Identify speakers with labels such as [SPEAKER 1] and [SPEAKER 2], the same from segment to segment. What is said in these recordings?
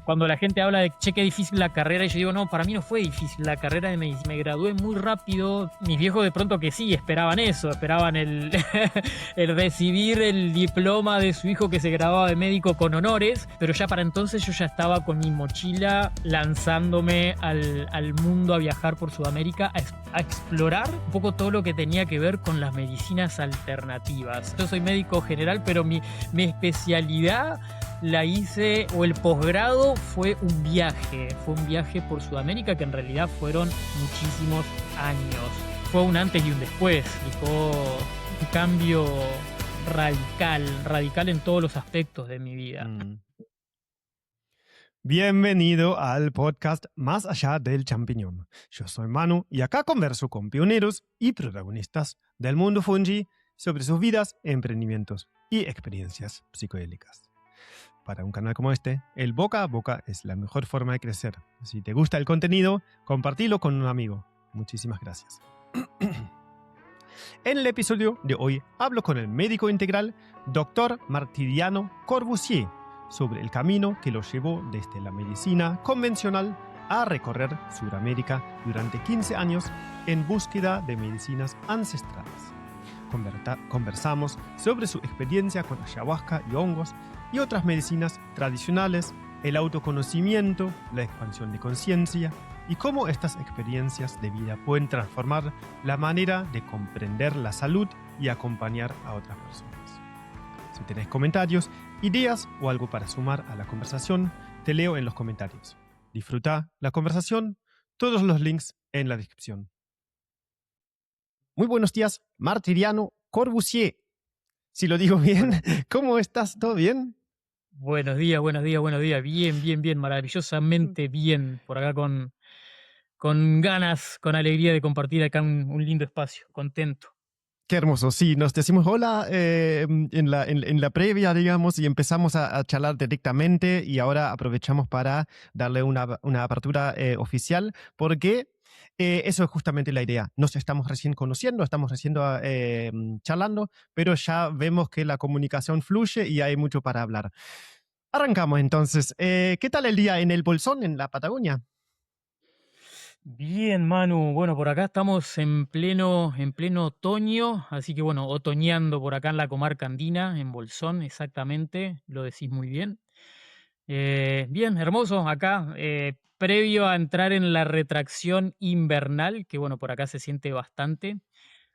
[SPEAKER 1] cuando la gente habla de, che, qué difícil la carrera, y yo digo, no, para mí no fue difícil la carrera de medicina, me gradué muy rápido. Mis viejos de pronto que sí, esperaban eso, esperaban el, el recibir el diploma de su hijo que se graduaba de médico con honores, pero ya para entonces yo ya estaba con mi mochila lanzándome al mundo a viajar por Sudamérica, a explorar un poco todo lo que tenía que ver con las medicinas alternativas. Yo soy médico general, pero mi especialidad la hice, o el posgrado fue un viaje por Sudamérica que en realidad fueron muchísimos años. Fue un antes y un después, y fue un cambio radical en todos los aspectos de mi vida.
[SPEAKER 2] Bienvenido al podcast Más allá del champiñón. Yo soy Manu y acá converso con pioneros y protagonistas del mundo fungi sobre sus vidas, emprendimientos y experiencias psicodélicas. Para un canal como este, el boca a boca es la mejor forma de crecer. Si te gusta el contenido, compartilo con un amigo. Muchísimas gracias. En el episodio de hoy hablo con el médico integral Dr. Martiriano Corbusier sobre el camino que lo llevó desde la medicina convencional a recorrer Sudamérica durante 15 años en búsqueda de medicinas ancestrales. Conversamos sobre su experiencia con ayahuasca y hongos y otras medicinas tradicionales, el autoconocimiento, la expansión de conciencia y cómo estas experiencias de vida pueden transformar la manera de comprender la salud y acompañar a otras personas. Si tenés comentarios, ideas o algo para sumar a la conversación, te leo en los comentarios. Disfruta la conversación, todos los links en la descripción. Muy buenos días, Martiriano Corbusier. Si lo digo bien, ¿cómo estás? ¿Todo bien?
[SPEAKER 1] Buenos días. Bien, maravillosamente bien. Por acá con ganas, con alegría de compartir acá un lindo espacio, contento.
[SPEAKER 2] Qué hermoso, sí, nos decimos hola en la previa, digamos, y empezamos a charlar directamente y ahora aprovechamos para darle una apertura oficial porque eso es justamente la idea. Nos estamos recién conociendo, estamos recién charlando, pero ya vemos que la comunicación fluye y hay mucho para hablar. Arrancamos entonces. ¿Qué tal el día en el Bolsón, en la Patagonia?
[SPEAKER 1] Bien, Manu. Bueno, por acá estamos en pleno otoño, así que bueno, otoñando por acá en la comarca andina, en Bolsón, exactamente, lo decís muy bien. Bien, hermoso acá, previo a entrar en la retracción invernal, que bueno, por acá se siente bastante.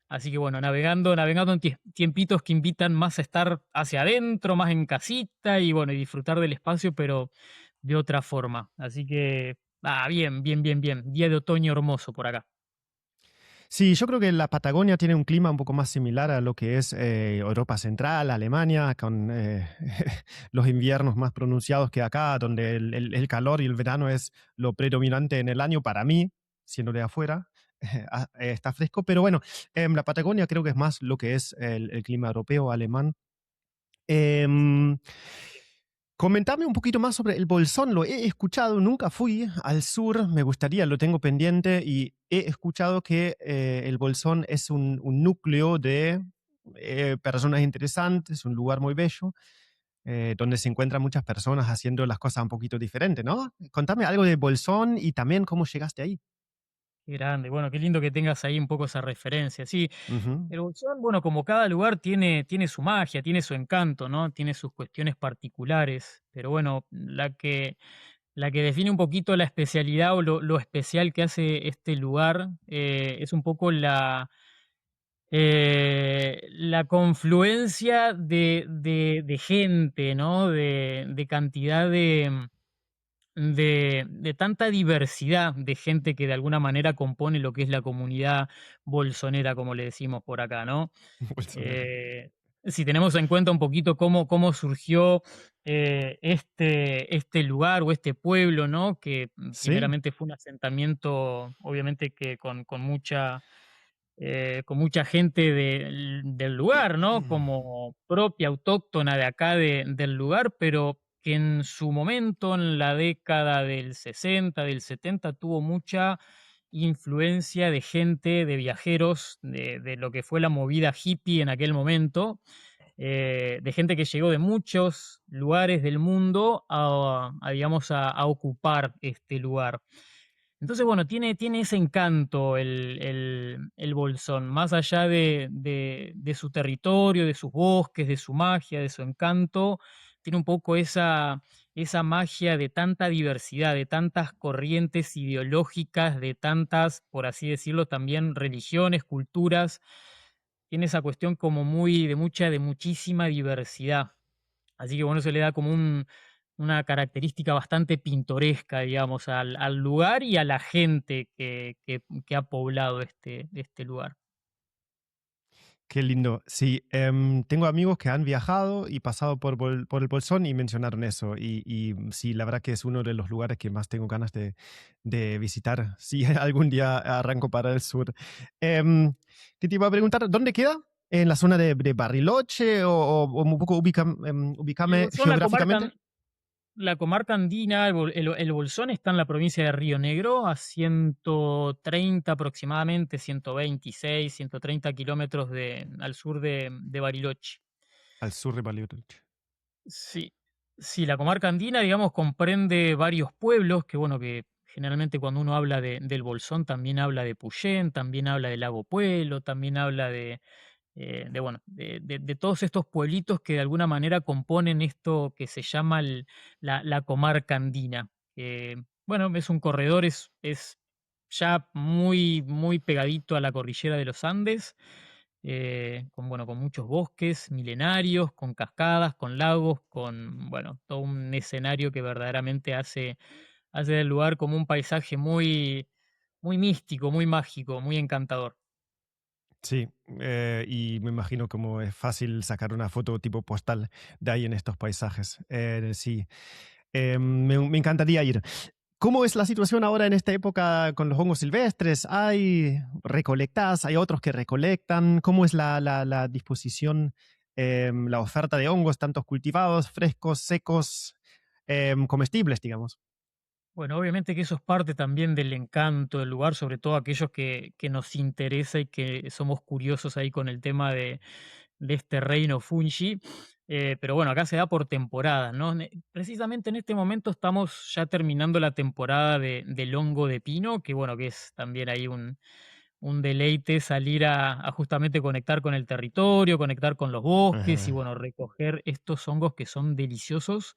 [SPEAKER 1] Así que bueno, navegando en tiempitos que invitan más a estar hacia adentro, más en casita y bueno, y disfrutar del espacio, pero de otra forma. Así que, bien. Día de otoño hermoso por acá.
[SPEAKER 2] Sí, yo creo que la Patagonia tiene un clima un poco más similar a lo que es Europa Central, Alemania, con los inviernos más pronunciados que acá, donde el calor y el verano es lo predominante en el año para mí, siendo de afuera. Está fresco, pero bueno, la Patagonia creo que es más lo que es el clima europeo, alemán. Em, Comentame un poquito más sobre el Bolsón. Lo he escuchado, nunca fui al sur, me gustaría, lo tengo pendiente y he escuchado que el Bolsón es un núcleo de personas interesantes, un lugar muy bello, donde se encuentran muchas personas haciendo las cosas un poquito diferentes, ¿no? Contame algo de Bolsón y también cómo llegaste ahí.
[SPEAKER 1] Qué grande, bueno, qué lindo que tengas ahí un poco esa referencia. Sí,
[SPEAKER 2] Ujú.
[SPEAKER 1] el Bolsón, bueno, como cada lugar tiene su magia, tiene su encanto, ¿no? Tiene sus cuestiones particulares, pero bueno, la que define un poquito la especialidad o lo especial que hace este lugar es un poco la confluencia de gente, ¿no? De cantidad de tanta diversidad de gente que de alguna manera compone lo que es la comunidad bolsonera, como le decimos por acá, ¿no?
[SPEAKER 2] Bolsonaro.
[SPEAKER 1] Eh, si tenemos en cuenta un poquito cómo surgió este lugar o este pueblo, ¿no? Que
[SPEAKER 2] Sí.
[SPEAKER 1] primeramente fue un asentamiento, obviamente que con mucha gente del lugar, ¿no? Como propia, autóctona de acá del lugar, pero que en su momento, en la década del 60, del 70, tuvo mucha influencia de gente, de viajeros, de lo que fue la movida hippie en aquel momento, de gente que llegó de muchos lugares del mundo digamos, a ocupar este lugar. Entonces, bueno, tiene ese encanto el Bolsón, más allá de su territorio, de sus bosques, de su magia, de su encanto, tiene un poco esa magia de tanta diversidad, de tantas corrientes ideológicas, de tantas, por así decirlo, también religiones, culturas. Tiene esa cuestión como muy, de muchísima diversidad. Así que bueno, eso le da como una característica bastante pintoresca, digamos, al lugar y a la gente que ha poblado este lugar.
[SPEAKER 2] Qué lindo. Sí, tengo amigos que han viajado y pasado por el Bolsón y mencionaron eso. Sí, la verdad que es uno de los lugares que más tengo ganas de visitar. Si algún día arranco para el sur. Em, ¿Qué te iba a preguntar? ¿Dónde queda? ¿En la zona de Bariloche o un poco
[SPEAKER 1] El
[SPEAKER 2] ubícame
[SPEAKER 1] Bolsón,
[SPEAKER 2] geográficamente?
[SPEAKER 1] la comarca andina, el Bolsón está en la provincia de Río Negro, a 130 aproximadamente, 126, 130 kilómetros al sur de Bariloche.
[SPEAKER 2] Al sur de Bariloche.
[SPEAKER 1] Sí, sí, la comarca andina, digamos, comprende varios pueblos que, bueno, que generalmente cuando uno habla del Bolsón también habla de Puyén, también habla de Lago Puelo, también habla bueno, de todos estos pueblitos que de alguna manera componen esto que se llama la comarca andina. Que, bueno, es un corredor, es ya muy, muy pegadito a la cordillera de los Andes, bueno, con muchos bosques milenarios, con cascadas, con lagos, con, bueno, todo un escenario que verdaderamente hace del lugar como un paisaje muy, muy místico, muy mágico, muy encantador.
[SPEAKER 2] Sí, y me imagino como es fácil sacar una foto tipo postal de ahí en estos paisajes. Sí, me encantaría ir. ¿Cómo es la situación ahora en esta época con los hongos silvestres? ¿Hay recolectas? ¿Hay otros que recolectan? ¿Cómo es la disposición, la oferta de hongos, tantos cultivados, frescos, secos, comestibles, digamos?
[SPEAKER 1] Bueno, obviamente que eso es parte también del encanto del lugar, sobre todo aquellos que nos interesa y que somos curiosos ahí con el tema de este reino fungi. Pero bueno, acá se da por temporada, ¿no? Precisamente en este momento estamos ya terminando la temporada del hongo de pino, que bueno, que es también ahí un deleite salir a justamente conectar con el territorio, conectar con los bosques y
[SPEAKER 2] Ajá.
[SPEAKER 1] bueno, recoger estos hongos que son deliciosos.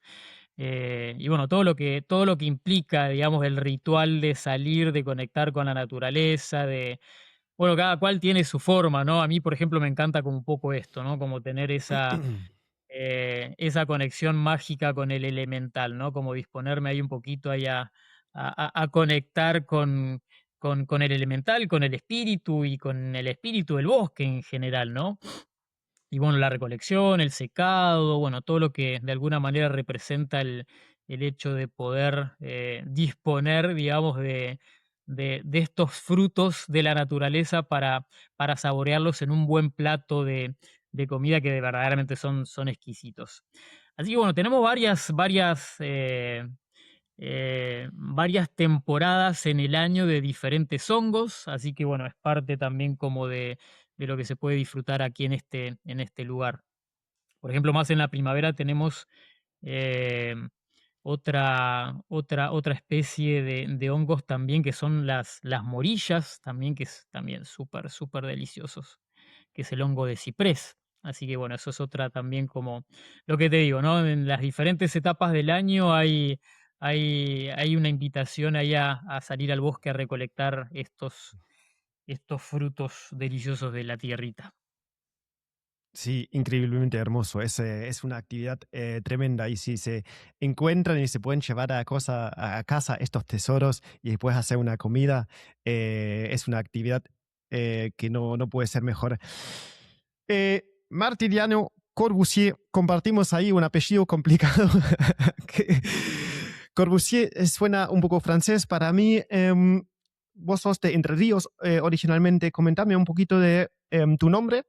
[SPEAKER 1] Y bueno, todo lo que implica, digamos, el ritual de salir, de conectar con la naturaleza, bueno, cada cual tiene su forma, ¿no? A mí, por ejemplo, me encanta como un poco esto, ¿no? Como tener esa conexión mágica con el elemental, ¿no? Como disponerme ahí un poquito ahí a conectar con el elemental, con el espíritu y con el espíritu del bosque en general, ¿no? Y bueno, la recolección, el secado, bueno, todo lo que de alguna manera representa el hecho de poder disponer, digamos, de estos frutos de la naturaleza para saborearlos en un buen plato de comida que verdaderamente son exquisitos. Así que bueno, tenemos varias temporadas en el año de diferentes hongos, así que bueno, es parte también como de lo que se puede disfrutar aquí en este lugar. Por ejemplo, más en la primavera tenemos eh, otra especie de hongos también que son las morillas, también que es también súper, súper deliciosos, que es el hongo de ciprés. Así que bueno, eso es otra también como lo que te digo, ¿no? En las diferentes etapas del año hay una invitación ahí a salir al bosque a recolectar estos frutos deliciosos de la tierrita.
[SPEAKER 2] Sí, increíblemente hermoso. Es una actividad tremenda y si se encuentran y se pueden llevar a casa estos tesoros y después hacer una comida, es una actividad que no puede ser mejor. Martiniano Corbusier, compartimos ahí un apellido complicado. que- Corbusier suena un poco francés para mí. Vos sos de Entre Ríos originalmente. Comentame un poquito de tu nombre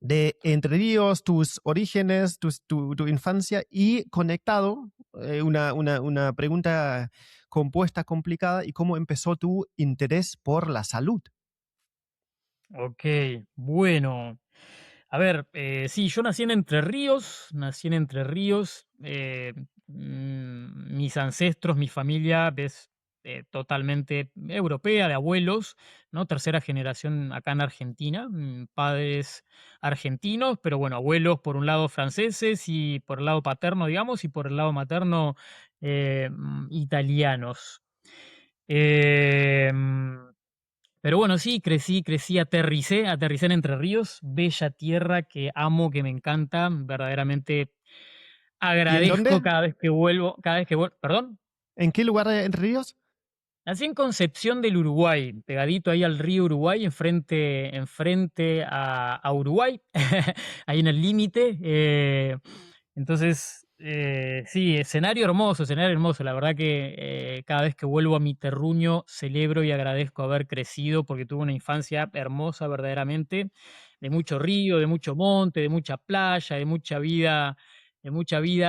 [SPEAKER 2] de Entre Ríos, tus orígenes, tu infancia y conectado, una pregunta compuesta, complicada, y cómo empezó tu interés por la salud.
[SPEAKER 1] Ok, bueno. A ver, sí, yo nací en Entre Ríos, nací en Entre Ríos. Mis ancestros, mi familia es totalmente europea, de abuelos, ¿no? Tercera generación acá en Argentina, padres argentinos, pero bueno, abuelos por un lado franceses y por el lado paterno, digamos, y por el lado materno italianos. Em, pero bueno, sí, crecí, aterricé en Entre Ríos, bella tierra que amo, que me encanta, verdaderamente
[SPEAKER 2] ¿Y en
[SPEAKER 1] agradezco
[SPEAKER 2] dónde?
[SPEAKER 1] cada vez que vuelvo, ¿perdón?
[SPEAKER 2] ¿En qué lugar en Ríos?
[SPEAKER 1] Nací en Concepción del Uruguay, pegadito ahí al río Uruguay, enfrente a Uruguay, ahí en el límite. Entonces, sí, escenario hermoso. La verdad que cada vez que vuelvo a mi terruño celebro y agradezco haber crecido porque tuve una infancia hermosa verdaderamente, de mucho río, de mucho monte, de mucha playa, de mucha vida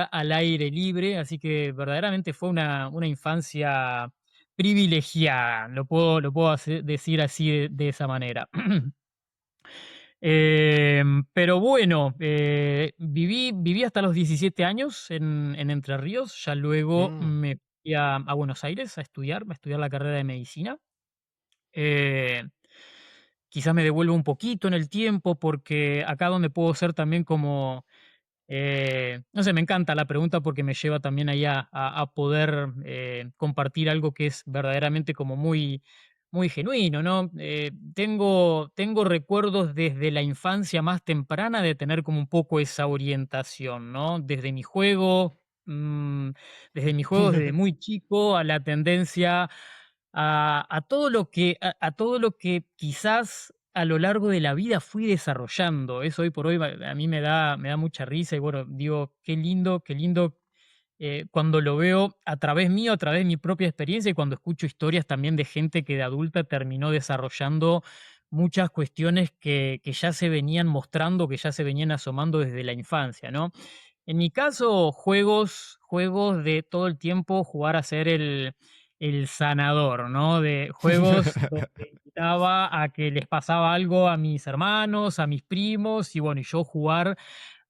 [SPEAKER 1] al aire libre. Así que verdaderamente fue una infancia privilegiada, decir así de esa manera. Pero bueno, viví hasta los 17 años en Entre Ríos, ya luego
[SPEAKER 2] Mm.
[SPEAKER 1] me fui a Buenos Aires a estudiar la carrera de medicina. Eh, Quizás me devuelvo un poquito en el tiempo porque acá donde puedo ser también como no sé, me encanta la pregunta porque me lleva también ahí a poder compartir algo que es verdaderamente como muy, muy genuino, ¿no? Tengo recuerdos desde la infancia más temprana de tener como un poco esa orientación, ¿no? Mm, desde mis juegos desde muy chico a la tendencia a todo lo que quizás a lo largo de la vida fui desarrollando. Eso hoy por hoy a mí me da mucha risa y bueno, digo, qué lindo cuando lo veo a través mío, a través de mi propia experiencia y cuando escucho historias también de gente que de adulta terminó desarrollando muchas cuestiones que ya se venían mostrando, que ya se venían asomando desde la infancia, ¿no? En mi caso, juegos de todo el tiempo jugar a ser el sanador, ¿no? De juegos donde invitaba a que les pasaba algo a mis hermanos, a mis primos, y bueno, y yo jugar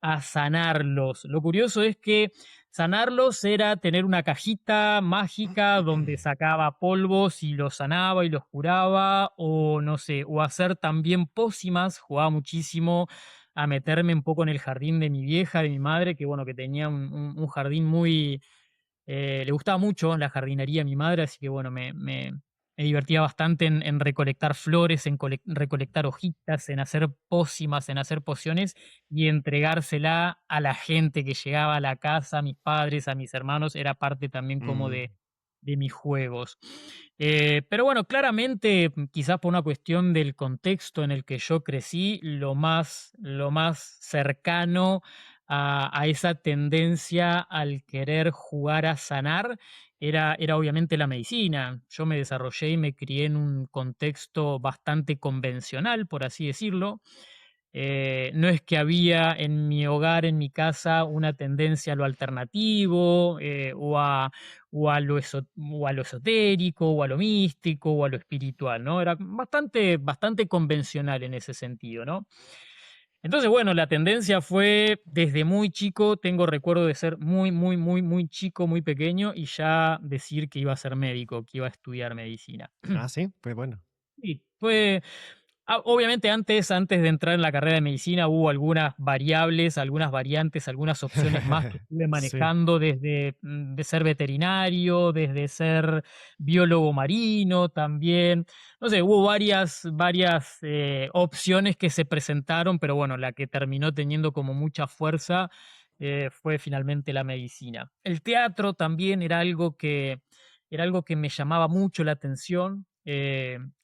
[SPEAKER 1] a sanarlos. Lo curioso es que sanarlos era tener una cajita mágica donde sacaba polvos y los sanaba y los curaba, o no sé, o hacer también pócimas, jugaba muchísimo a meterme un poco en el jardín de mi vieja, de mi madre, que bueno, que tenía un jardín muy, le gustaba mucho la jardinería a mi madre, así que bueno, me divertía bastante en recolectar flores, recolectar hojitas, en hacer pócimas, en hacer pociones y entregársela a la gente que llegaba a la casa, a mis padres, a mis hermanos, era parte también como
[SPEAKER 2] Mm.
[SPEAKER 1] de mis juegos. Pero bueno, claramente, quizás por una cuestión del contexto en el que yo crecí, lo más cercano a esa tendencia al querer jugar a sanar era obviamente la medicina. Yo me desarrollé y me crié en un contexto bastante convencional, por así decirlo. No es que había en mi hogar, en mi casa, una tendencia a lo alternativo, o a lo esotérico, o a lo místico, o a lo espiritual, ¿no? Era bastante convencional en ese sentido, ¿no? Entonces, bueno, la tendencia fue desde muy chico, tengo recuerdo de ser muy, muy, muy, muy chico, muy pequeño, y ya decir que iba a ser médico, que iba a estudiar medicina.
[SPEAKER 2] Ah, sí, pues bueno.
[SPEAKER 1] Y obviamente antes de entrar en la carrera de medicina hubo algunas variables, algunas variantes, algunas opciones más que estuve
[SPEAKER 2] Sí.
[SPEAKER 1] manejando desde de ser veterinario, desde ser biólogo marino también. No sé, hubo varias opciones que se presentaron, pero bueno, la que terminó teniendo como mucha fuerza fue finalmente la medicina. El teatro también era algo que me llamaba mucho la atención.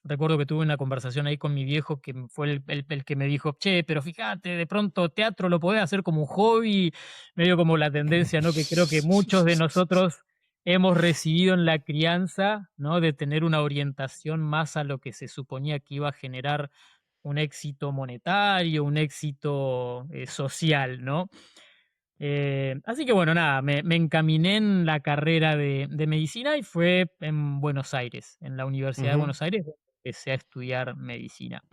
[SPEAKER 1] Recuerdo que tuve una conversación ahí con mi viejo que fue el que me dijo, che, pero fíjate, de pronto teatro lo podés hacer como un hobby, medio como la tendencia, ¿no? Que creo que muchos de nosotros hemos recibido en la crianza, ¿no? De tener una orientación más a lo que se suponía que iba a generar un éxito monetario, un éxito social, ¿no? Así que bueno, nada, me encaminé en la carrera de medicina y fue en Buenos Aires, en la Universidad de
[SPEAKER 2] Ujú.
[SPEAKER 1] Buenos Aires, donde empecé a estudiar medicina.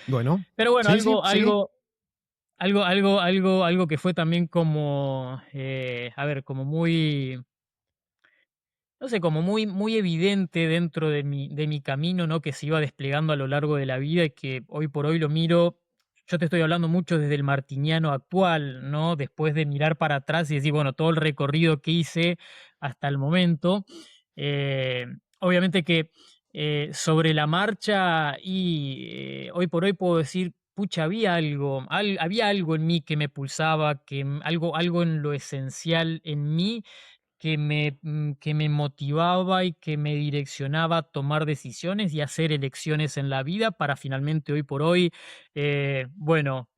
[SPEAKER 2] Bueno,
[SPEAKER 1] Pero bueno,
[SPEAKER 2] sí, sí,
[SPEAKER 1] algo,
[SPEAKER 2] seguí.
[SPEAKER 1] algo que fue también como, a ver, como muy, no sé, como muy, muy evidente dentro de mi camino, ¿no? Que se iba desplegando a lo largo de la vida y que hoy por hoy lo miro. Yo te estoy hablando mucho desde el martiniano actual, ¿no? Después de mirar para atrás y decir, bueno, todo el recorrido que hice hasta el momento. eh, Obviamente que sobre la marcha y hoy por hoy puedo decir, pucha, había algo, había algo en mí que me pulsaba, algo en lo esencial en mí que me motivaba y que me direccionaba a tomar decisiones y hacer elecciones en la vida para finalmente hoy por hoy, bueno,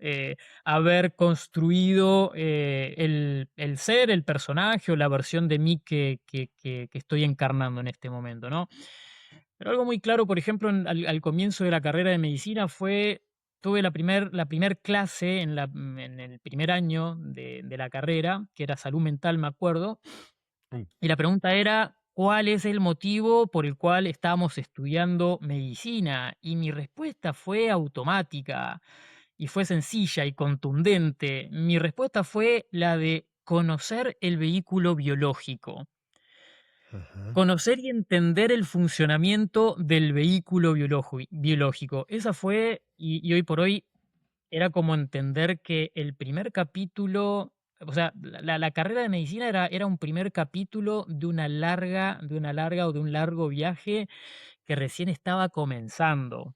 [SPEAKER 1] haber construido el ser, el personaje o la versión de mí que estoy encarnando en este momento, ¿no? Pero algo muy claro, por ejemplo, al comienzo de la carrera de medicina fue, tuve la primer clase en el primer año de la carrera, que era salud mental, me acuerdo,
[SPEAKER 2] Mm.
[SPEAKER 1] y la pregunta era, ¿cuál es el motivo por el cual estamos estudiando medicina? Y mi respuesta fue automática y fue sencilla y contundente. Mi respuesta fue la de conocer el vehículo biológico,
[SPEAKER 2] Ajá.
[SPEAKER 1] conocer y entender el funcionamiento del vehículo biológico. Esa fue, y hoy por hoy era como entender que el primer capítulo, o sea, la carrera de medicina era un primer capítulo de una larga o de un largo viaje que recién estaba comenzando.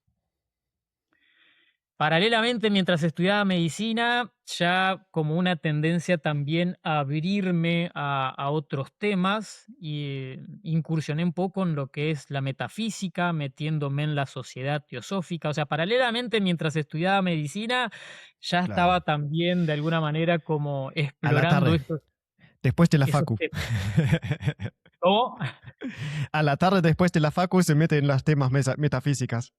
[SPEAKER 1] Paralelamente, mientras estudiaba medicina, ya como una tendencia también a abrirme a otros temas, y incursioné un poco en lo que es la metafísica, metiéndome en la sociedad teosófica. O sea, paralelamente, mientras estudiaba medicina, ya estaba
[SPEAKER 2] Claro.
[SPEAKER 1] también de alguna manera como
[SPEAKER 2] A la
[SPEAKER 1] explorando
[SPEAKER 2] tarde, después de la
[SPEAKER 1] esos
[SPEAKER 2] facu.
[SPEAKER 1] temas. ¿Cómo?
[SPEAKER 2] A la tarde, después de la facu, se mete en los temas metafísicas.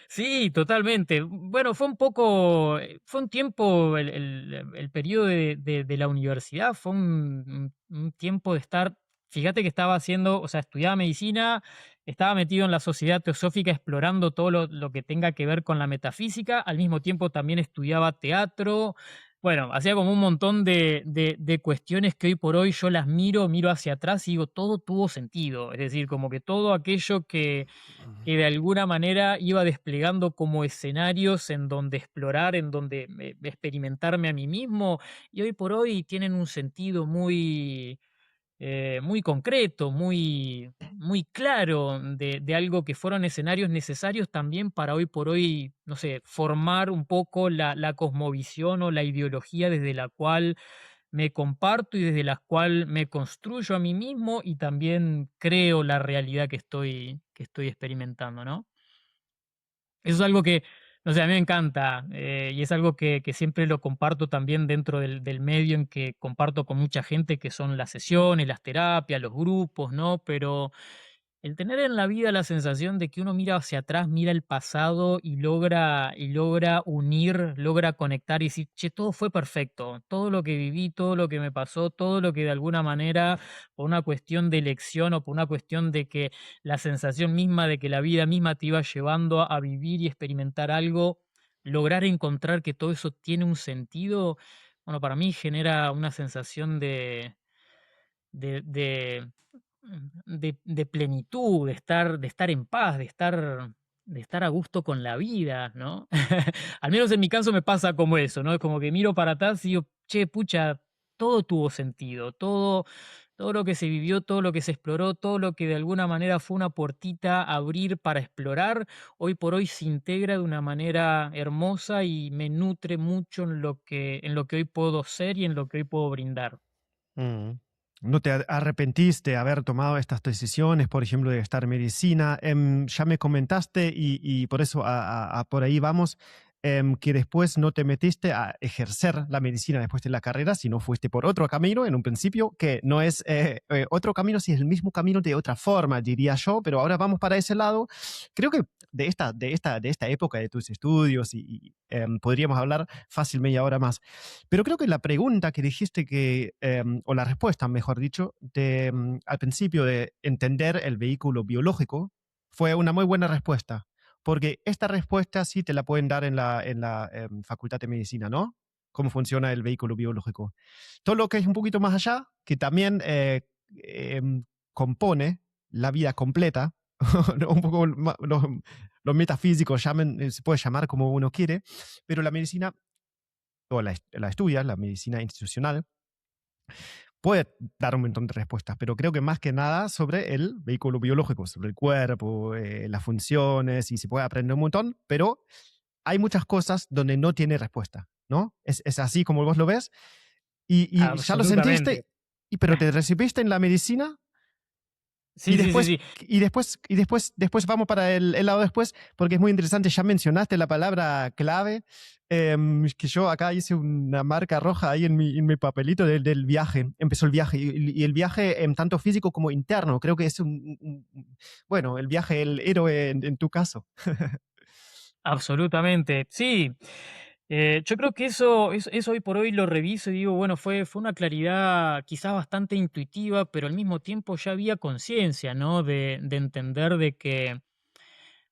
[SPEAKER 1] Sí, totalmente. Bueno, fue un poco, fue un tiempo, el periodo de la universidad, fue un tiempo de estar, fíjate que estaba haciendo, o sea, estudiaba medicina, estaba metido en la sociedad teosófica explorando todo lo que tenga que ver con la metafísica, al mismo tiempo también estudiaba teatro. Bueno, hacía como un montón de cuestiones que hoy por hoy yo las miro hacia atrás y digo, todo tuvo sentido. Es decir, como que todo aquello que de alguna manera iba desplegando como escenarios en donde explorar, en donde experimentarme a mí mismo, y hoy por hoy tienen un sentido muy, muy concreto, muy, muy claro de algo que fueron escenarios necesarios también para hoy por hoy, no sé, formar un poco la cosmovisión o la ideología desde la cual me comparto y desde la cual me construyo a mí mismo y también creo la realidad que estoy experimentando, ¿no? Eso es algo que, no sé, a mí me encanta, y es algo que siempre lo comparto también dentro del medio en que comparto con mucha gente, que son las sesiones, las terapias, los grupos, ¿no? Pero el tener en la vida la sensación de que uno mira hacia atrás, mira el pasado y logra unir, logra conectar y decir, che, todo fue perfecto, todo lo que viví, todo lo que me pasó, todo lo que de alguna manera, por una cuestión de elección o por una cuestión de que la sensación misma de que la vida misma te iba llevando a vivir y experimentar algo, lograr encontrar que todo eso tiene un sentido, bueno, para mí genera una sensación de, de, de plenitud, de estar en paz, de estar a gusto con la vida, ¿no? Al menos en mi caso me pasa como eso, ¿no? Es como que miro para atrás y digo, che, pucha, todo tuvo sentido, todo lo que se vivió, todo lo que se exploró, todo lo que de alguna manera fue una puertita a abrir para explorar, hoy por hoy se integra de una manera hermosa y me nutre mucho en lo que hoy puedo ser y en lo que hoy puedo brindar.
[SPEAKER 2] Mm. ¿No te arrepentiste de haber tomado estas decisiones, por ejemplo, de estar en medicina? Ya me comentaste y por eso por ahí vamos, que después no te metiste a ejercer la medicina después de la carrera, sino fuiste por otro camino en un principio, que no es otro camino, si es el mismo camino de otra forma, diría yo, pero ahora vamos para ese lado. Creo que de esta época de tus estudios podríamos hablar fácil media hora más. Pero creo que la pregunta que dijiste o la respuesta, mejor dicho, al principio de entender el vehículo biológico, fue una muy buena respuesta. Porque esta respuesta sí te la pueden dar en la Facultad de Medicina, ¿no? cómo funciona el vehículo biológico. Todo lo que es un poquito más allá, que también compone la vida completa, ¿no? Un poco los metafísicos se puede llamar como uno quiere, pero la medicina, o la estudia, la medicina institucional, puede dar un montón de respuestas, pero creo que más que nada sobre el vehículo biológico, sobre el cuerpo, las funciones, y se puede aprender un montón, pero hay muchas cosas donde no tiene respuesta, ¿no? Es así como vos lo ves, y ya lo
[SPEAKER 1] Absolutamente.
[SPEAKER 2] sentiste, pero te recibiste en la medicina. Y
[SPEAKER 1] Sí, sí, sí,
[SPEAKER 2] después,
[SPEAKER 1] sí.
[SPEAKER 2] después vamos para el lado después, porque es muy interesante. Ya mencionaste la palabra clave, que yo acá hice una marca roja ahí en mi papelito del viaje. Empezó el viaje, y el viaje en tanto físico como interno. Creo que es bueno, el viaje, el héroe en tu caso.
[SPEAKER 1] Absolutamente. Sí. Yo creo que eso hoy por hoy lo reviso y digo, bueno, fue una claridad quizás bastante intuitiva, pero al mismo tiempo ya había conciencia, ¿no? De entender de que,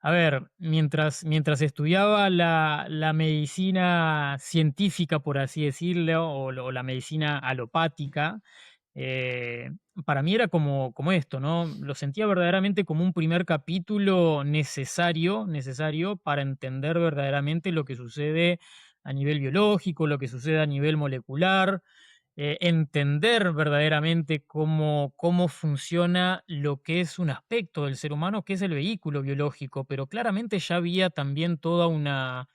[SPEAKER 1] a ver, mientras estudiaba la medicina científica, por así decirlo, o la medicina alopática, eh, para mí era como esto, ¿no? Lo sentía verdaderamente como un primer capítulo necesario para entender verdaderamente lo que sucede a nivel biológico, lo que sucede a nivel molecular, entender verdaderamente cómo funciona lo que es un aspecto del ser humano, que es el vehículo biológico, pero claramente ya había también toda una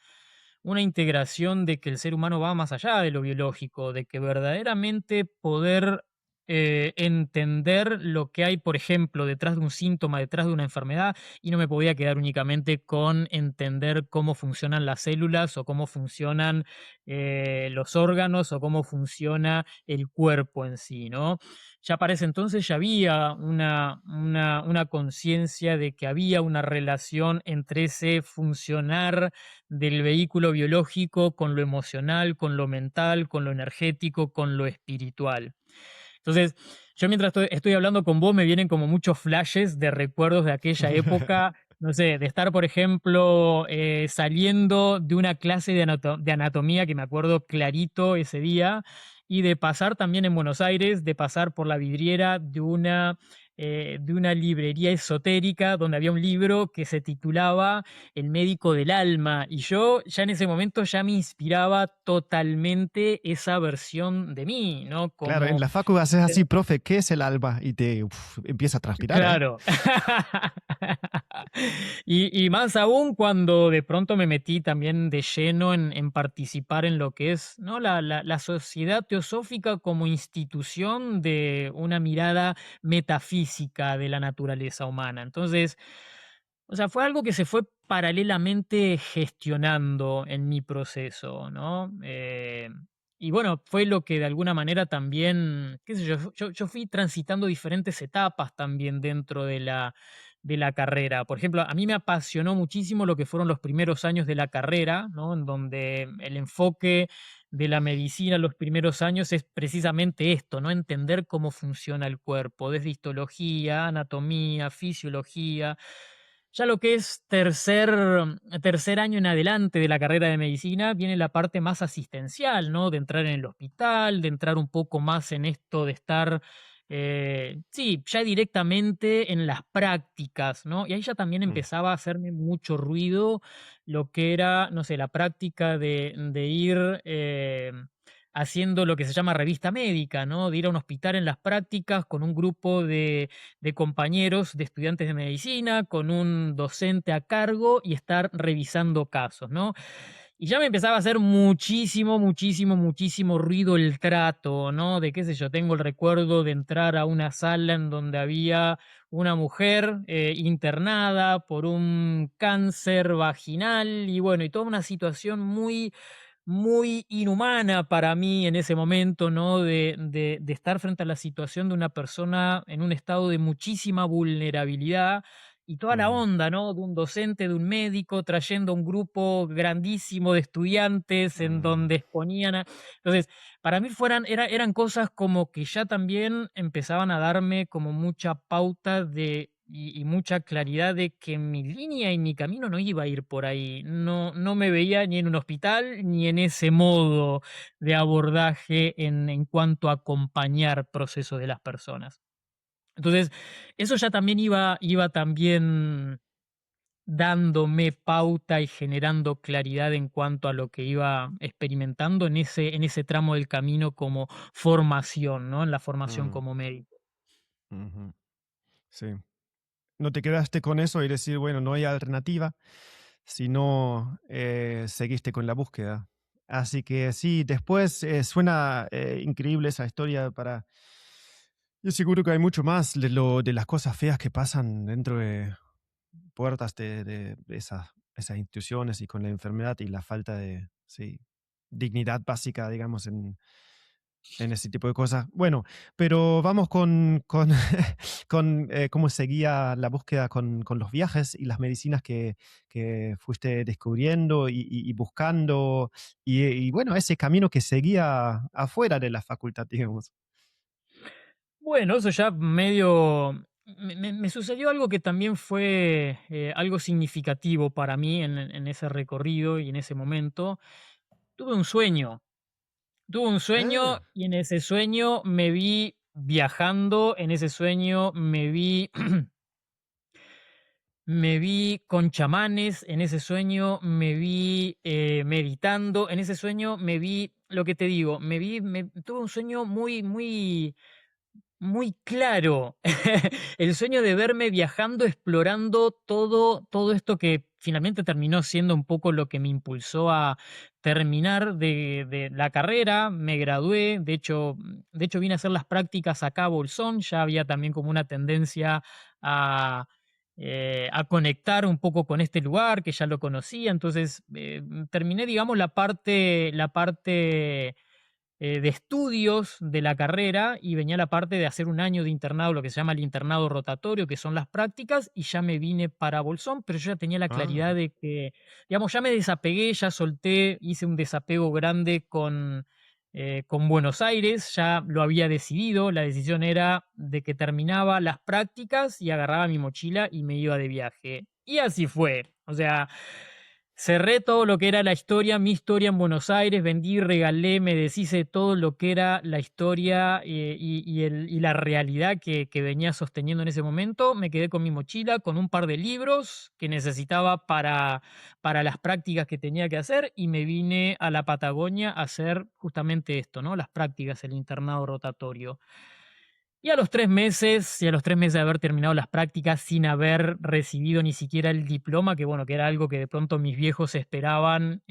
[SPEAKER 1] integración de que el ser humano va más allá de lo biológico, de que verdaderamente poder entender lo que hay, por ejemplo, detrás de un síntoma, detrás de una enfermedad, y no me podía quedar únicamente con entender cómo funcionan las células o cómo funcionan los órganos o cómo funciona el cuerpo en sí, ¿no? Ya para ese entonces ya había una conciencia de que había una relación entre ese funcionar del vehículo biológico con lo emocional, con lo mental, con lo energético, con lo espiritual. Entonces, yo mientras estoy hablando con vos, me vienen como muchos flashes de recuerdos de aquella época, no sé, de estar, por ejemplo, saliendo de una clase de anatomía que me acuerdo clarito ese día, y de pasar también en Buenos Aires, de pasar por la vidriera de una librería esotérica donde había un libro que se titulaba El médico del alma, y yo ya en ese momento ya me inspiraba totalmente esa versión de mí, ¿no?
[SPEAKER 2] Claro, en
[SPEAKER 1] Como
[SPEAKER 2] la facu haces así, profe, ¿qué es el alba? Y te empieza a transpirar, ¿eh?
[SPEAKER 1] claro. Y más aún cuando de pronto me metí también de lleno en participar en lo que es, ¿no? La sociedad teosófica como institución de una mirada metafísica de la naturaleza humana. Entonces, o sea, fue algo que se fue paralelamente gestionando en mi proceso, ¿no? Y bueno, fue lo que de alguna manera también, qué sé yo fui transitando diferentes etapas también dentro de la carrera. Por ejemplo, a mí me apasionó muchísimo lo que fueron los primeros años de la carrera, ¿no? En donde el enfoque de la medicina los primeros años es precisamente esto, ¿no? Entender cómo funciona el cuerpo, desde histología, anatomía, fisiología. Ya lo que es tercer año en adelante de la carrera de medicina viene la parte más asistencial, ¿no? De entrar en el hospital, de entrar un poco más en esto de estar, sí, ya directamente en las prácticas, ¿no? Y ahí ya también
[SPEAKER 2] Mm,
[SPEAKER 1] empezaba a hacerme mucho ruido lo que era, no sé, la práctica de ir haciendo lo que se llama revista médica, ¿no? De ir a un hospital en las prácticas con un grupo de compañeros, de estudiantes de medicina, con un docente a cargo y estar revisando casos, ¿no? Y ya me empezaba a hacer muchísimo, muchísimo, muchísimo ruido el trato, ¿no? De qué sé yo, tengo el recuerdo de entrar a una sala en donde había una mujer internada por un cáncer vaginal y bueno, y toda una situación muy inhumana para mí en ese momento, ¿no? De estar frente a la situación de una persona en un estado de muchísima vulnerabilidad y toda la
[SPEAKER 2] mm,
[SPEAKER 1] onda, ¿no? De un docente, de un médico, trayendo un grupo grandísimo de estudiantes en
[SPEAKER 2] mm,
[SPEAKER 1] donde exponían. Entonces, para mí eran cosas como que ya también empezaban a darme como mucha pauta de y mucha claridad de que mi línea y mi camino no iba a ir por ahí. No, no me veía ni en un hospital ni en ese modo de abordaje en cuanto a acompañar procesos de las personas. Entonces, eso ya también iba también dándome pauta y generando claridad en cuanto a lo que iba experimentando en ese tramo del camino como formación, ¿no? En la formación
[SPEAKER 2] Mm,
[SPEAKER 1] como médico.
[SPEAKER 2] ujú, sí. No te quedaste con eso y decir, bueno, no hay alternativa, sino seguiste con la búsqueda. Así que sí, después suena increíble esa historia para... Yo seguro que hay mucho más de las cosas feas que pasan dentro de puertas de esas instituciones y con la enfermedad y la falta de sí, dignidad básica, digamos, en ese tipo de cosas. Bueno, pero vamos con cómo seguía la búsqueda con los viajes y las medicinas que fuiste descubriendo y buscando, y bueno, ese camino que seguía afuera de la facultad, digamos.
[SPEAKER 1] Bueno, eso ya medio... me sucedió algo que también fue algo significativo para mí en ese recorrido y en ese momento. Tuve un sueño. Tuve un sueño
[SPEAKER 2] Ah,
[SPEAKER 1] y en ese sueño me vi viajando, en ese sueño me vi, me vi con chamanes, en ese sueño me vi meditando, en ese sueño me vi, lo que te digo, tuve un sueño muy claro. El sueño de verme viajando, explorando todo esto que finalmente terminó siendo un poco lo que me impulsó a terminar de la carrera. Me gradué, de hecho vine a hacer las prácticas acá a Bolsón, ya había también como una tendencia a, a conectar un poco con este lugar, que ya lo conocía, entonces terminé, digamos, la parte de estudios de la carrera y venía la parte de hacer un año de internado, lo que se llama el internado rotatorio, que son las prácticas, y ya me vine para Bolsón, pero yo ya tenía la claridad
[SPEAKER 2] ah,
[SPEAKER 1] de que, digamos, ya me desapegué, ya solté, hice un desapego grande con Buenos Aires, ya lo había decidido, la decisión era de que terminaba las prácticas y agarraba mi mochila y me iba de viaje. Y así fue. O sea, cerré todo lo que era la historia, mi historia en Buenos Aires, vendí, regalé, me deshice de todo lo que era la historia y la realidad que venía sosteniendo en ese momento. Me quedé con mi mochila, con un par de libros que necesitaba para las prácticas que tenía que hacer y me vine a la Patagonia a hacer justamente esto, ¿no? Las prácticas, el internado rotatorio. Y a los 3 meses, y a los 3 meses de haber terminado las prácticas sin haber recibido ni siquiera el diploma, que bueno, que era algo que de pronto mis viejos esperaban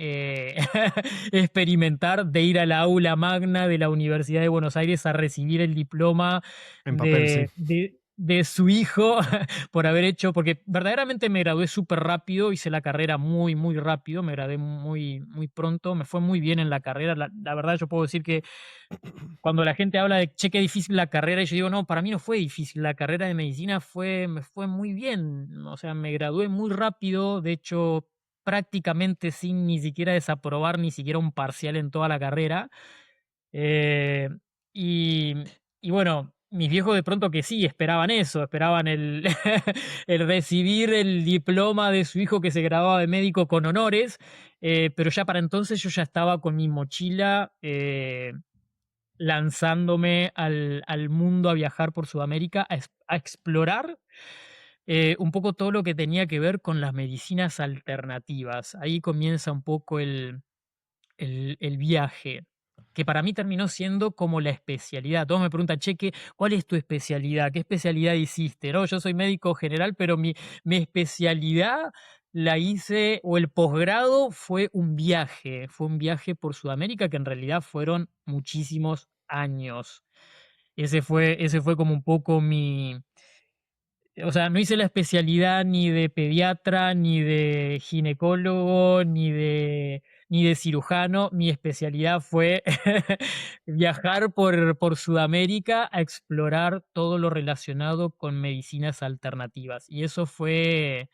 [SPEAKER 1] experimentar, de ir a la aula magna de la Universidad de Buenos Aires a recibir el diploma
[SPEAKER 2] en papel, sí.
[SPEAKER 1] de su hijo por haber hecho, porque verdaderamente me gradué súper rápido, hice la carrera muy rápido, me gradué muy pronto, me fue muy bien en la carrera, la verdad yo puedo decir que cuando la gente habla de, che, qué difícil la carrera, y yo digo, no, para mí no fue difícil, la carrera de medicina me fue muy bien, o sea, me gradué muy rápido, de hecho, prácticamente sin ni siquiera desaprobar ni siquiera un parcial en toda la carrera. Eh, y, y bueno, mis viejos de pronto que sí, esperaban eso, esperaban el recibir el diploma de su hijo que se graduaba de médico con honores, pero ya para entonces yo ya estaba con mi mochila. Lanzándome al mundo a viajar por Sudamérica, a explorar un poco todo lo que tenía que ver con las medicinas alternativas. Ahí comienza un poco el viaje, que para mí terminó siendo como la especialidad. Todos me preguntan, che, ¿cuál es tu especialidad? ¿Qué especialidad hiciste? ¿No? Yo soy médico general, pero mi especialidad la hice, o el posgrado fue un viaje por Sudamérica que en realidad fueron muchísimos años. Ese fue como un poco o sea, no hice la especialidad ni de pediatra, ni de ginecólogo, ni de cirujano. Mi especialidad fue viajar por Sudamérica a explorar todo lo relacionado con medicinas alternativas. Y eso fue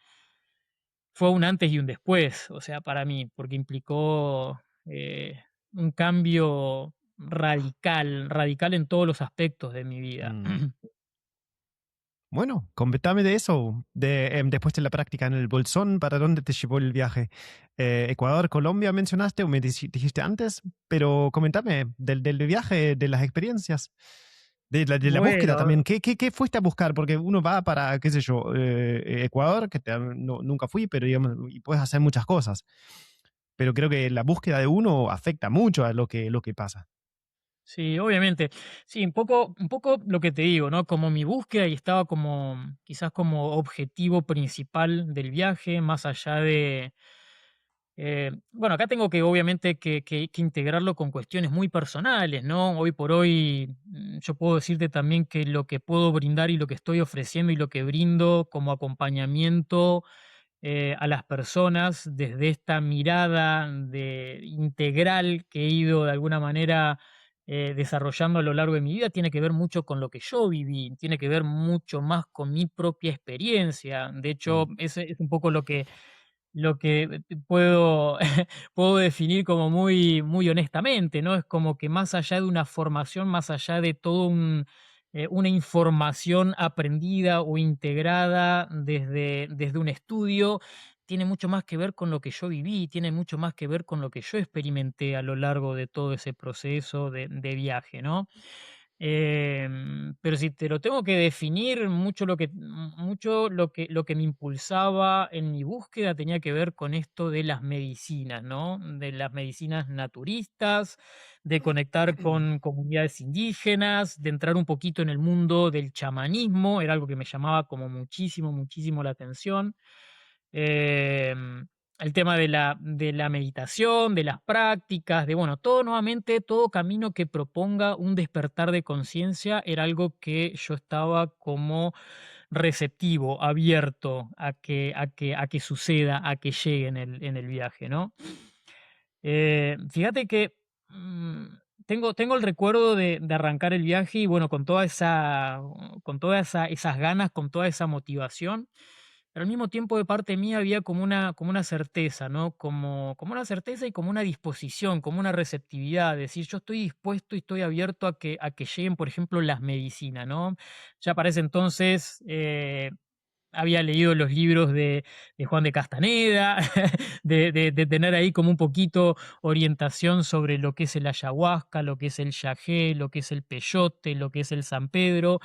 [SPEAKER 1] un antes y un después, o sea, para mí, porque implicó un cambio radical en todos los aspectos de mi vida.
[SPEAKER 2] Mm. Bueno, comentame de eso, después de la práctica en el Bolsón, ¿para dónde te llevó el viaje? Ecuador, Colombia mencionaste o me dijiste antes, pero comentame del viaje, de las experiencias, de la búsqueda
[SPEAKER 1] Bueno,
[SPEAKER 2] también. ¿Qué fuiste a buscar? Porque uno va para, qué sé yo, Ecuador, nunca fui, pero digamos, y puedes hacer muchas cosas. Pero creo que la búsqueda de uno afecta mucho a lo que pasa.
[SPEAKER 1] sí, obviamente. Sí, un poco lo que te digo, ¿no? Como mi búsqueda y estaba como, quizás como objetivo principal del viaje, más allá de, bueno, acá tengo que obviamente que integrarlo con cuestiones muy personales, ¿no? Hoy por hoy, yo puedo decirte también que lo que puedo brindar y lo que estoy ofreciendo y lo que brindo como acompañamiento a las personas desde esta mirada integral que he ido de alguna manera desarrollando a lo largo de mi vida, tiene que ver mucho con lo que yo viví, tiene que ver mucho más con mi propia experiencia. De hecho,
[SPEAKER 2] Mm,
[SPEAKER 1] ese es un poco lo que puedo, puedo definir como muy, muy honestamente, ¿no? Es como que más allá de una formación, más allá de todo una información aprendida o integrada desde un estudio, tiene mucho más que ver con lo que yo viví, tiene mucho más que ver con lo que yo experimenté a lo largo de todo ese proceso de viaje, ¿no? Pero si te lo tengo que definir, mucho lo que me impulsaba en mi búsqueda tenía que ver con esto de las medicinas, ¿no? De las medicinas naturistas, de conectar con comunidades indígenas, de entrar un poquito en el mundo del chamanismo, era algo que me llamaba como muchísimo, muchísimo la atención. Em, el tema de la meditación, de las prácticas, de bueno, todo nuevamente, todo camino que proponga un despertar de conciencia era algo que yo estaba como receptivo, abierto a que suceda, a que llegue en el viaje, ¿no? Fíjate que mm, tengo el recuerdo de arrancar el viaje y bueno, con todas esas ganas, con toda esa motivación, pero al mismo tiempo de parte mía había como una certeza, ¿no? Como una certeza y como una disposición, como una receptividad, decir, yo estoy dispuesto y estoy abierto a que lleguen, por ejemplo, las medicinas, ¿no? Ya para ese entonces había leído los libros de Juan de Castaneda, de tener ahí como un poquito orientación sobre lo que es el ayahuasca, lo que es el yagé, lo que es el peyote, lo que es el San Pedro.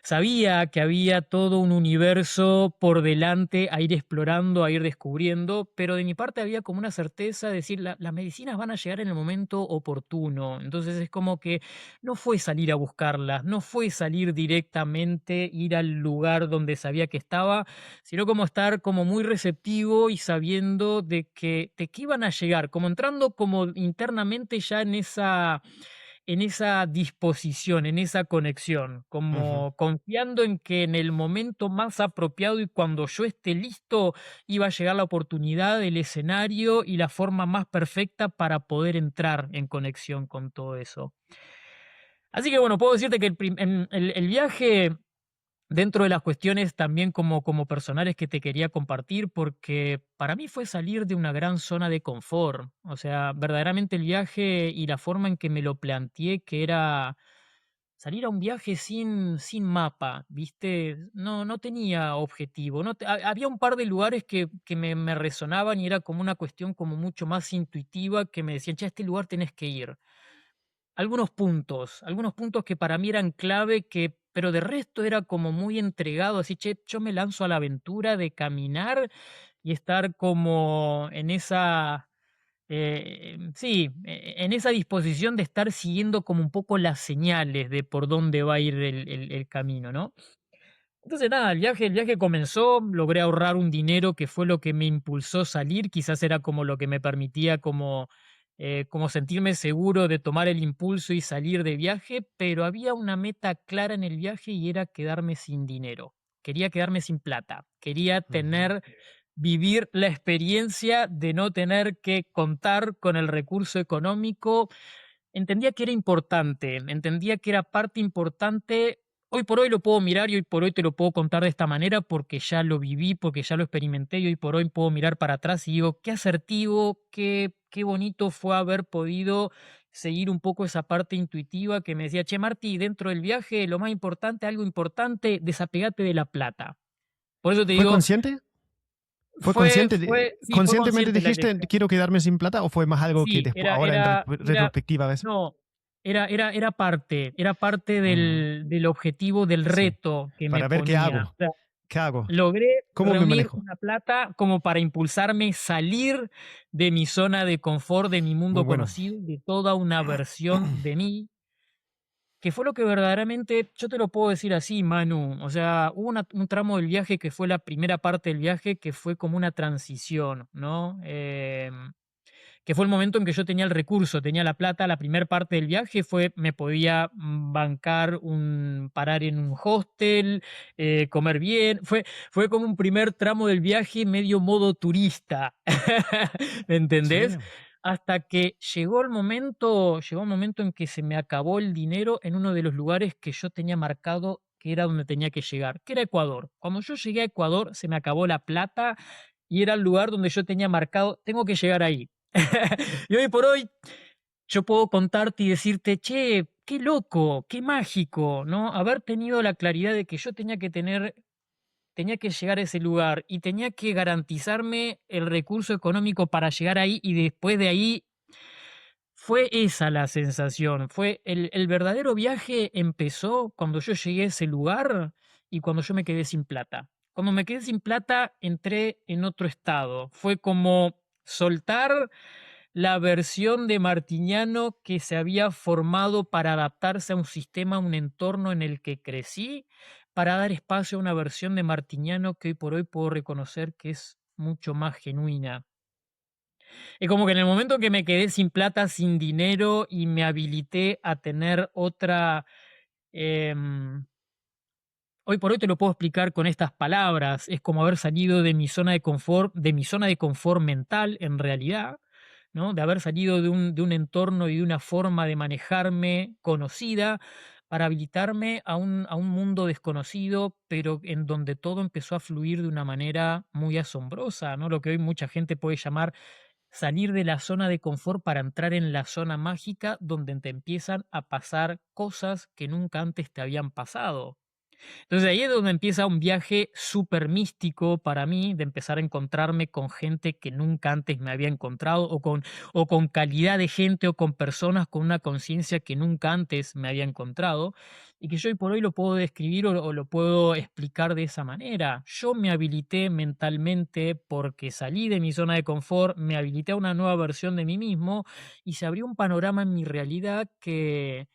[SPEAKER 1] Sabía que había todo un universo por delante a ir explorando, a ir descubriendo, pero de mi parte había como una certeza de decir, las medicinas van a llegar en el momento oportuno. Entonces es como que no fue salir a buscarlas, no fue salir directamente, ir al lugar donde sabía que estaba, sino como estar como muy receptivo y sabiendo de que iban a llegar, como entrando como internamente ya en esa disposición, en esa conexión,
[SPEAKER 2] ujú.
[SPEAKER 1] como confiando en que en el momento más apropiado y cuando yo esté listo, iba a llegar la oportunidad, el escenario y la forma más perfecta para poder entrar en conexión con todo eso. Así que bueno, puedo decirte que el viaje dentro de las cuestiones también como personales que te quería compartir, porque para mí fue salir de una gran zona de confort. O sea, verdaderamente el viaje y la forma en que me lo planteé, que era salir a un viaje sin mapa, ¿viste? No tenía objetivo. No había un par de lugares que me resonaban y era como una cuestión como mucho más intuitiva que me decían, ya, a este lugar tenés que ir. Algunos puntos que para mí eran clave, pero de resto era como muy entregado, así, che, yo me lanzo a la aventura de caminar y estar como en esa, sí, en esa disposición de estar siguiendo como un poco las señales de por dónde va a ir el camino, ¿no? Entonces nada, el viaje comenzó, logré ahorrar un dinero que fue lo que me impulsó salir, quizás era como lo que me permitía como sentirme seguro de tomar el impulso y salir de viaje, pero había una meta clara en el viaje y era quedarme sin dinero. Quería quedarme sin plata, quería
[SPEAKER 2] Ujú.
[SPEAKER 1] vivir la experiencia de no tener que contar con el recurso económico. Entendía que era importante, entendía que era parte importante. Hoy por hoy lo puedo mirar y hoy por hoy te lo puedo contar de esta manera porque ya lo viví, porque ya lo experimenté y hoy por hoy puedo mirar para atrás y digo, qué asertivo, qué bonito fue haber podido seguir un poco esa parte intuitiva que me decía, che, Marti, dentro del viaje, lo más importante, algo importante, desapegate de la plata. Por eso te
[SPEAKER 2] ¿Fue
[SPEAKER 1] digo,
[SPEAKER 2] consciente? ¿Fue consciente?
[SPEAKER 1] sí, fue
[SPEAKER 2] ¿Conscientemente
[SPEAKER 1] consciente la
[SPEAKER 2] dijiste,
[SPEAKER 1] elección.
[SPEAKER 2] quiero quedarme sin plata? ¿O fue más algo que
[SPEAKER 1] Sí,
[SPEAKER 2] después, ahora en
[SPEAKER 1] era,
[SPEAKER 2] retrospectiva ves?
[SPEAKER 1] no, era parte
[SPEAKER 2] Mm,
[SPEAKER 1] del objetivo, del
[SPEAKER 2] sí.
[SPEAKER 1] reto que me
[SPEAKER 2] Para ver qué
[SPEAKER 1] ponía.
[SPEAKER 2] hago. ¿Qué hago?
[SPEAKER 1] Logré
[SPEAKER 2] ¿Cómo me
[SPEAKER 1] reunir
[SPEAKER 2] manejo?
[SPEAKER 1] una plata como para impulsarme salir de mi zona de confort, de mi
[SPEAKER 2] Muy
[SPEAKER 1] mundo
[SPEAKER 2] bueno.
[SPEAKER 1] conocido, de toda una versión de mí, que fue lo que verdaderamente, yo te lo puedo decir así, Manu, o sea, hubo un tramo del viaje que fue la primera parte del viaje, que fue como una transición, ¿no? Que fue el momento en que yo tenía el recurso, tenía la plata. La primera parte del viaje fue, me podía bancar parar en un hostel, comer bien. Fue como un primer tramo del viaje medio modo turista, ¿me
[SPEAKER 2] Sí,
[SPEAKER 1] entendés? Hasta que llegó el momento en que se me acabó el dinero en uno de los lugares que yo tenía marcado que era donde tenía que llegar, que era Ecuador. Cuando yo llegué a Ecuador se me acabó la plata y era el lugar donde yo tenía marcado, tengo que llegar ahí. Y hoy por hoy yo puedo contarte y decirte, che, qué loco, qué mágico, ¿no? Haber tenido la claridad de que yo tenía que llegar a ese lugar y tenía que garantizarme el recurso económico para llegar ahí y después de ahí fue esa la sensación, fue el verdadero viaje empezó cuando yo llegué a ese lugar y cuando yo me quedé sin plata. Cuando me quedé sin plata entré en otro estado, fue como soltar la versión de Martiniano que se había formado para adaptarse a un sistema, a un entorno en el que crecí, para dar espacio a una versión de Martiniano que hoy por hoy puedo reconocer que es mucho más genuina. Es como que en el momento que me quedé sin plata, sin dinero y me habilité a tener otra... em, hoy por hoy te lo puedo explicar con estas palabras. Es como haber salido de mi zona de confort, de mi zona de confort mental, en realidad, ¿no? De haber salido de un entorno y de una forma de manejarme conocida para habilitarme a un mundo desconocido, pero en donde todo empezó a fluir de una manera muy asombrosa, ¿no? Lo que hoy mucha gente puede llamar salir de la zona de confort para entrar en la zona mágica donde te empiezan a pasar cosas que nunca antes te habían pasado. Entonces ahí es donde empieza un viaje súper místico para mí, de empezar a encontrarme con gente que nunca antes me había encontrado, o con calidad de gente, o con personas con una conciencia que nunca antes me había encontrado, y que yo hoy por hoy lo puedo describir o lo puedo explicar de esa manera. Yo me habilité mentalmente porque salí de mi zona de confort, me habilité a una nueva versión de mí mismo, y se abrió un panorama en mi realidad que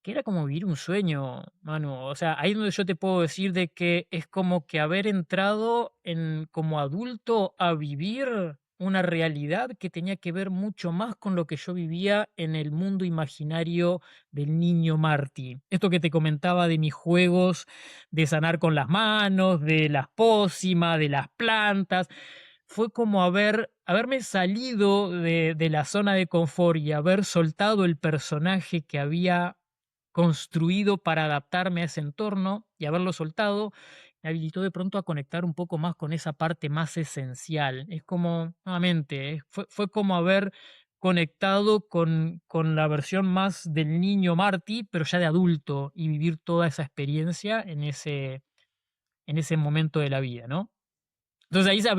[SPEAKER 1] era como vivir un sueño, Manu. O sea, ahí es donde yo te puedo decir de que es como que haber entrado en, como adulto a vivir una realidad que tenía que ver mucho más con lo que yo vivía en el mundo imaginario del niño Marty. Esto que te comentaba de mis juegos, de sanar con las manos, de las pócimas, de las plantas. Fue como haberme salido de la zona de confort y haber soltado el personaje que había construido para adaptarme a ese entorno y haberlo soltado, me habilitó de pronto a conectar un poco más con esa parte más esencial. Es como, nuevamente, fue como haber conectado con la versión más del niño Marty, pero ya de adulto, y vivir toda esa experiencia en ese momento de la vida, ¿no? Entonces ahí se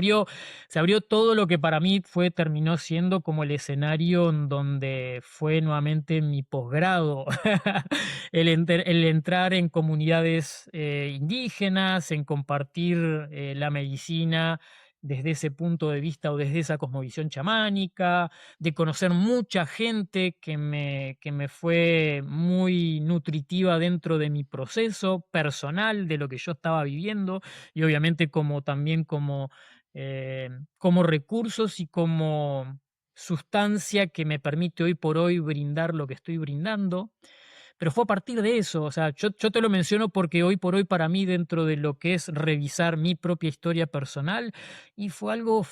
[SPEAKER 1] abrió todo lo que para mí terminó siendo como el escenario en donde fue nuevamente mi posgrado, el entrar en comunidades indígenas, en compartir la medicina desde ese punto de vista o desde esa cosmovisión chamánica, de conocer mucha gente que me fue muy nutritiva dentro de mi proceso personal, de lo que yo estaba viviendo y obviamente como también como recursos y como sustancia que me permite hoy por hoy brindar lo que estoy brindando. pero fue a partir de eso. O sea, yo te lo menciono porque hoy por hoy para mí dentro de lo que es revisar mi propia historia personal, y fue algo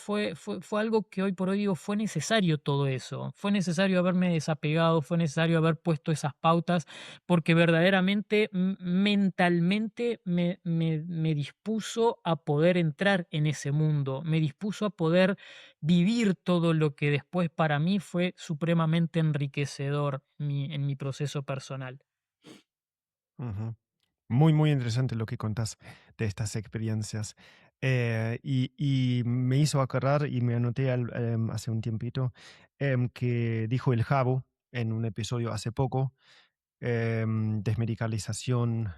[SPEAKER 1] que hoy por hoy digo, fue necesario todo eso, fue necesario haberme desapegado, fue necesario haber puesto esas pautas, porque verdaderamente mentalmente me dispuso a poder entrar en ese mundo, me dispuso a poder vivir todo lo que después para mí fue supremamente enriquecedor en mi proceso personal.
[SPEAKER 2] Ujú. Muy, muy interesante lo que contás de estas experiencias. Y me hizo acordar, y me anoté hace un tiempito, que dijo el Jabo en un episodio hace poco, desmedicalización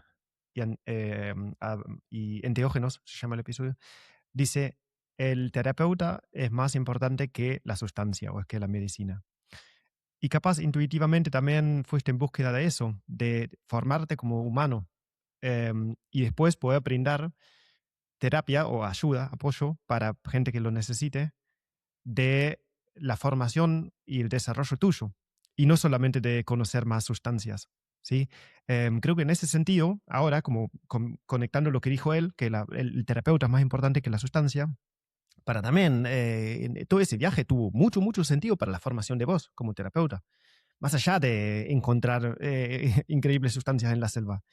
[SPEAKER 2] y enteógenos, se llama el episodio. Dice, el terapeuta es más importante que la sustancia o es que la medicina. Y capaz intuitivamente también fuiste en búsqueda de eso, de formarte como humano, y después poder brindar terapia o ayuda, apoyo para gente que lo necesite de la formación y el desarrollo tuyo, y no solamente de conocer más sustancias. ¿Sí? Creo que en ese sentido, ahora, como conectando lo que dijo él, que el terapeuta es más importante que la sustancia, para también, todo ese viaje tuvo mucho, mucho sentido para la formación de vos como terapeuta, más allá de encontrar increíbles sustancias en la selva.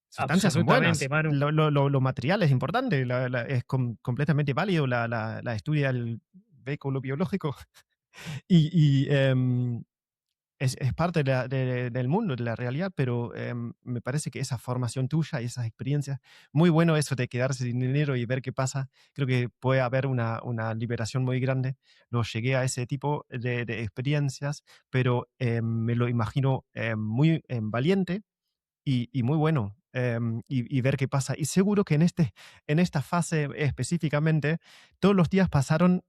[SPEAKER 2] Sustancias son
[SPEAKER 1] Absolutamente,
[SPEAKER 2] buenas,
[SPEAKER 1] Manu.
[SPEAKER 2] lo material es importante, es completamente válido, la estudia el vehículo biológico y es parte del mundo, de la realidad, pero me parece que esa formación tuya y esas experiencias, muy bueno eso de quedarse sin dinero y ver qué pasa, creo que puede haber una liberación muy grande. No llegué a ese tipo de experiencias, pero me lo imagino muy valiente y muy bueno. Y ver qué pasa. Y seguro que en esta fase específicamente, todos los días pasaron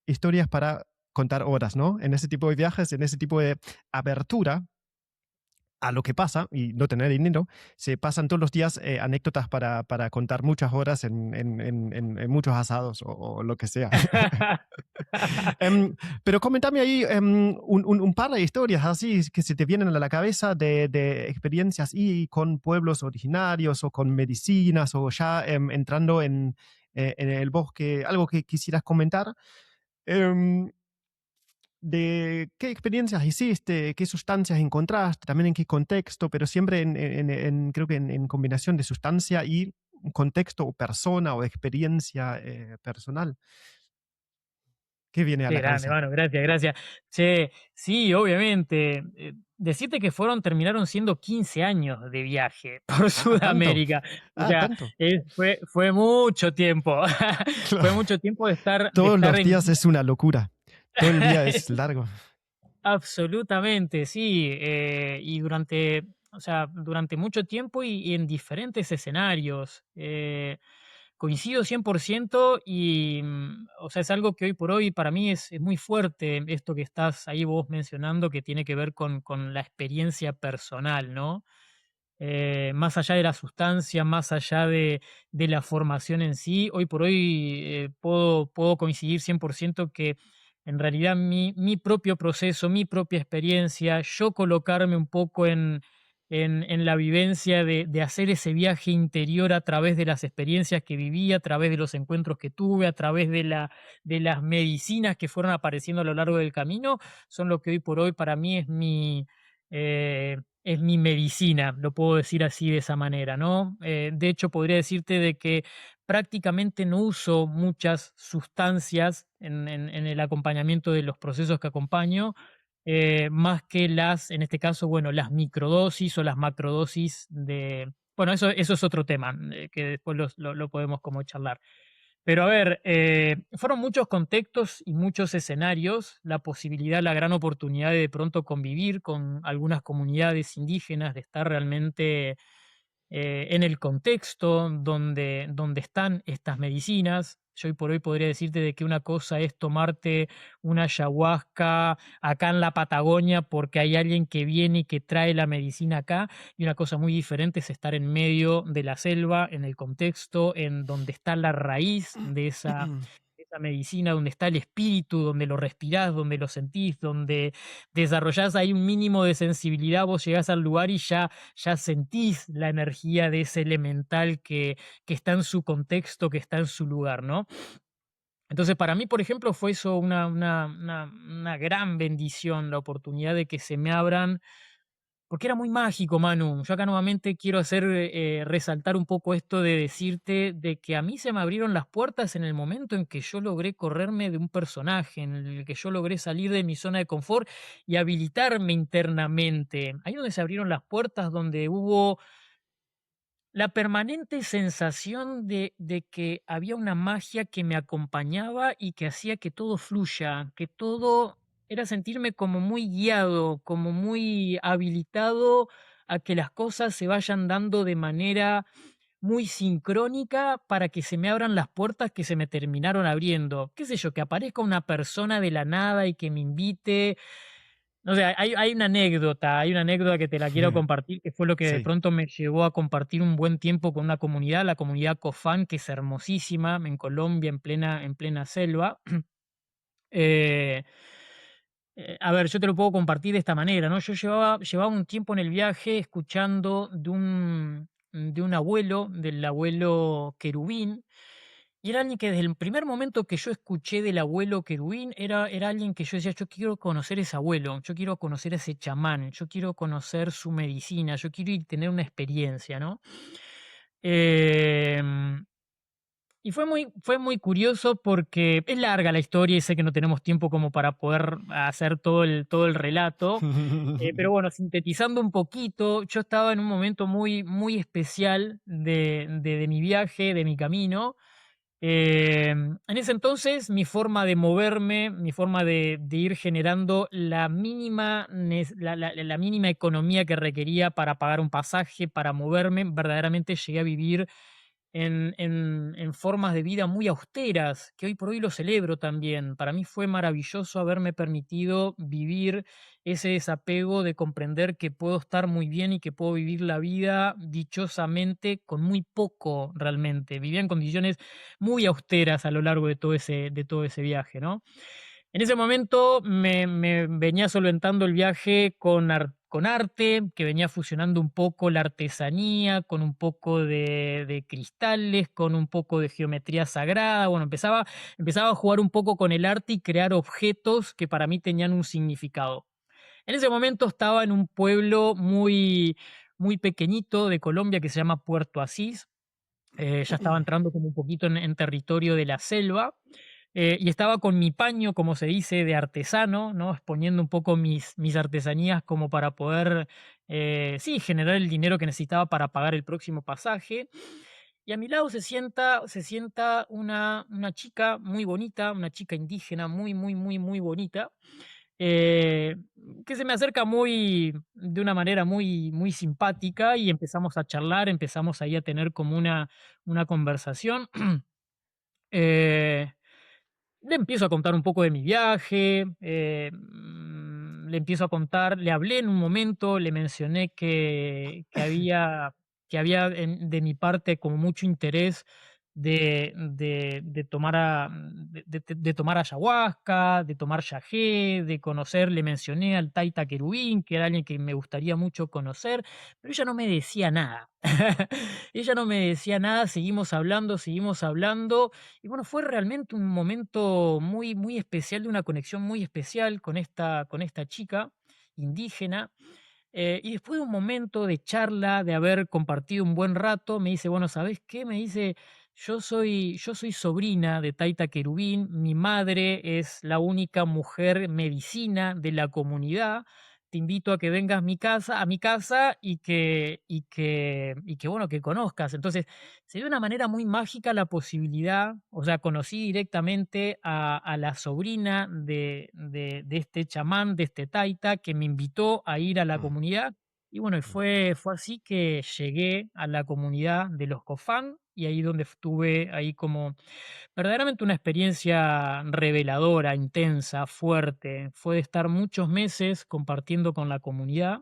[SPEAKER 2] historias para contar horas, ¿no? En ese tipo de viajes, en ese tipo de abertura a lo que pasa y no tener dinero, se pasan todos los días anécdotas para contar muchas horas en muchos asados o lo que sea. Pero comentame ahí un par de historias así que se te vienen a la cabeza de experiencias y con pueblos originarios o con medicinas o ya entrando en el bosque, algo que quisieras comentar. Em, de qué experiencias hiciste, qué sustancias encontraste, también en qué contexto, pero siempre creo que en combinación de sustancia y contexto o persona o experiencia personal. ¿Qué viene a
[SPEAKER 1] Qué
[SPEAKER 2] la
[SPEAKER 1] grande,
[SPEAKER 2] cabeza?
[SPEAKER 1] mano, gracias, gracias. Che, sí, obviamente. Decirte que terminaron siendo 15 años de viaje por
[SPEAKER 2] Ah, tanto.
[SPEAKER 1] Sudamérica. O
[SPEAKER 2] Ah,
[SPEAKER 1] sea,
[SPEAKER 2] tanto.
[SPEAKER 1] fue mucho tiempo. Fue mucho tiempo de
[SPEAKER 2] Todos
[SPEAKER 1] estar
[SPEAKER 2] los
[SPEAKER 1] en
[SPEAKER 2] días es una locura. Todo el día es largo.
[SPEAKER 1] absolutamente, sí. Y o sea, durante mucho tiempo y en diferentes escenarios. Coincido 100% y, o sea, es algo que hoy por hoy para mí es muy fuerte esto que estás ahí vos mencionando que tiene que ver con la experiencia personal, ¿no? Más allá de la sustancia, más allá de la formación en sí, hoy por hoy puedo coincidir 100% que en realidad mi propio proceso, mi propia experiencia, yo colocarme un poco en la vivencia de hacer ese viaje interior a través de las experiencias que viví, a través de los encuentros que tuve, a través de las medicinas que fueron apareciendo a lo largo del camino, son lo que hoy por hoy para mí es mi medicina, lo puedo decir así de esa manera, ¿no? De hecho, podría decirte de que prácticamente no uso muchas sustancias en el acompañamiento de los procesos que acompaño, más que en este caso, bueno, las microdosis o las macrodosis bueno, eso es otro tema, que después lo podemos como charlar. Pero a ver, fueron muchos contextos y muchos escenarios, la posibilidad, la gran oportunidad de pronto convivir con algunas comunidades indígenas, de estar realmente en el contexto donde están estas medicinas. Yo hoy por hoy podría decirte de que una cosa es tomarte una ayahuasca acá en la Patagonia porque hay alguien que viene y que trae la medicina acá, y una cosa muy diferente es estar en medio de la selva, en el contexto, en donde está la raíz de esa medicina, donde está el espíritu, donde lo respirás, donde lo sentís, donde desarrollás ahí un mínimo de sensibilidad, vos llegás al lugar y ya sentís la energía de ese elemental que está en su contexto, que está en su lugar, ¿no? Entonces, para mí, por ejemplo, fue eso una gran bendición, la oportunidad de que se me abran, porque era muy mágico, Manu. Yo acá nuevamente quiero hacer resaltar un poco esto de decirte de que a mí se me abrieron las puertas en el momento en que yo logré correrme de un personaje, en el que yo logré salir de mi zona de confort y habilitarme internamente. Ahí donde se abrieron las puertas, donde hubo la permanente sensación de que había una magia que me acompañaba y que hacía que todo fluya, que todo era sentirme como muy guiado, como muy habilitado a que las cosas se vayan dando de manera muy sincrónica para que se me abran las puertas que se me terminaron abriendo. Qué sé yo, que aparezca una persona de la nada y que me invite. O sea, hay una anécdota que te la quiero compartir, que fue lo que de
[SPEAKER 2] Sí.
[SPEAKER 1] pronto me llevó a compartir un buen tiempo con una comunidad, la comunidad Cofán, que es hermosísima, en Colombia, en plena selva. Eh, a ver, yo te lo puedo compartir de esta manera, ¿no? Yo llevaba un tiempo en el viaje escuchando de un abuelo, del abuelo querubín, y era alguien que desde el primer momento que yo escuché del abuelo querubín, era alguien que yo decía, yo quiero conocer ese abuelo, yo quiero conocer a ese chamán, yo quiero conocer su medicina, yo quiero ir a tener una experiencia, ¿no? Em, y fue muy curioso porque es larga la historia y sé que no tenemos tiempo como para poder hacer todo el relato. Pero bueno, sintetizando un poquito, yo estaba en un momento muy especial de mi viaje, de mi camino. En ese entonces, mi forma de moverme, mi forma de ir generando la mínima, la mínima economía que requería para pagar un pasaje, para moverme, verdaderamente llegué a vivir en formas de vida muy austeras, que hoy por hoy lo celebro también. Para mí fue maravilloso haberme permitido vivir ese desapego de comprender que puedo estar muy bien y que puedo vivir la vida dichosamente con muy poco realmente. Vivía en condiciones muy austeras a lo largo de todo ese viaje, ¿no? En ese momento me venía solventando el viaje con arte, que venía fusionando un poco la artesanía, con un poco de cristales, con un poco de geometría sagrada. Bueno, empezaba a jugar un poco con el arte y crear objetos que para mí tenían un significado. En ese momento estaba en un pueblo muy pequeñito de Colombia que se llama Puerto Asís. Ya estaba entrando como un poquito en territorio de la selva. Y estaba con mi paño, como se dice, de artesano, ¿no? Exponiendo un poco mis artesanías como para poder, sí, generar el dinero que necesitaba para pagar el próximo pasaje. Y a mi lado se sienta una chica muy bonita, una chica indígena muy bonita, eh, que se me acerca de una manera muy simpática y empezamos a charlar, empezamos ahí a tener como una conversación. Eh, Le empiezo a contar un poco de mi viaje, le empiezo a contar, le hablé en un momento, le mencioné que había de mi parte como mucho interés de tomar, de tomar ayahuasca, de tomar yagé, de conocer, le mencioné al Taita Querubín, que era alguien que me gustaría mucho conocer, pero ella no me decía nada. Ella no me decía nada, seguimos hablando, y bueno, fue realmente un momento muy especial, de una conexión muy especial con esta chica indígena. Y después de un momento de charla, de haber compartido un buen rato, me dice, bueno, ¿sabes qué? Me dice, yo soy sobrina de Taita Querubín, mi madre es la única mujer medicina de la comunidad. Te invito a que vengas a mi casa y que bueno, que conozcas. Entonces, se dio de una manera muy mágica la posibilidad, o sea, conocí directamente a la sobrina de este chamán, de este taita, que me invitó a ir a la
[SPEAKER 2] Mm,
[SPEAKER 1] comunidad. Y bueno,
[SPEAKER 2] mm.
[SPEAKER 1] fue así que llegué a la comunidad de los Cofán y ahí donde estuve ahí como verdaderamente una experiencia reveladora, intensa, fuerte. Fue de estar muchos meses compartiendo con la comunidad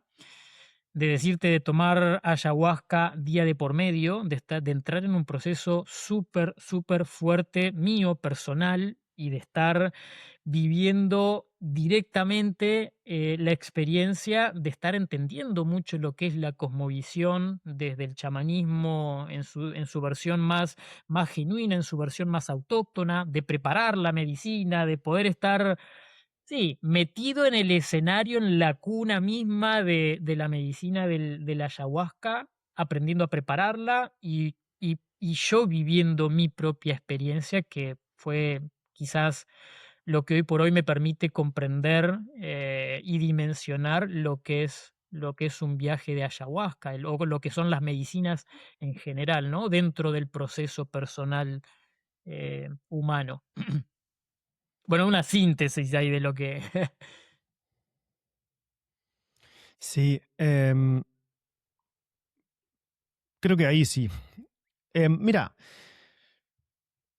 [SPEAKER 1] de decirte de tomar ayahuasca día de por medio, de entrar en un proceso súper, súper fuerte mío, personal, y de estar viviendo directamente la experiencia de estar entendiendo mucho lo que es la cosmovisión desde el chamanismo en su versión más genuina, en su versión más autóctona, de preparar la medicina, de poder estar, sí, metido en el escenario, en la cuna misma de la medicina de la ayahuasca, aprendiendo a prepararla y yo viviendo mi propia experiencia, que fue quizás lo que hoy por hoy me permite comprender y dimensionar lo que es un viaje de ayahuasca, o lo que son las medicinas en general, ¿no? Dentro del proceso personal humano. Bueno, una síntesis ahí de lo que...
[SPEAKER 2] Sí, creo que ahí sí. Mira,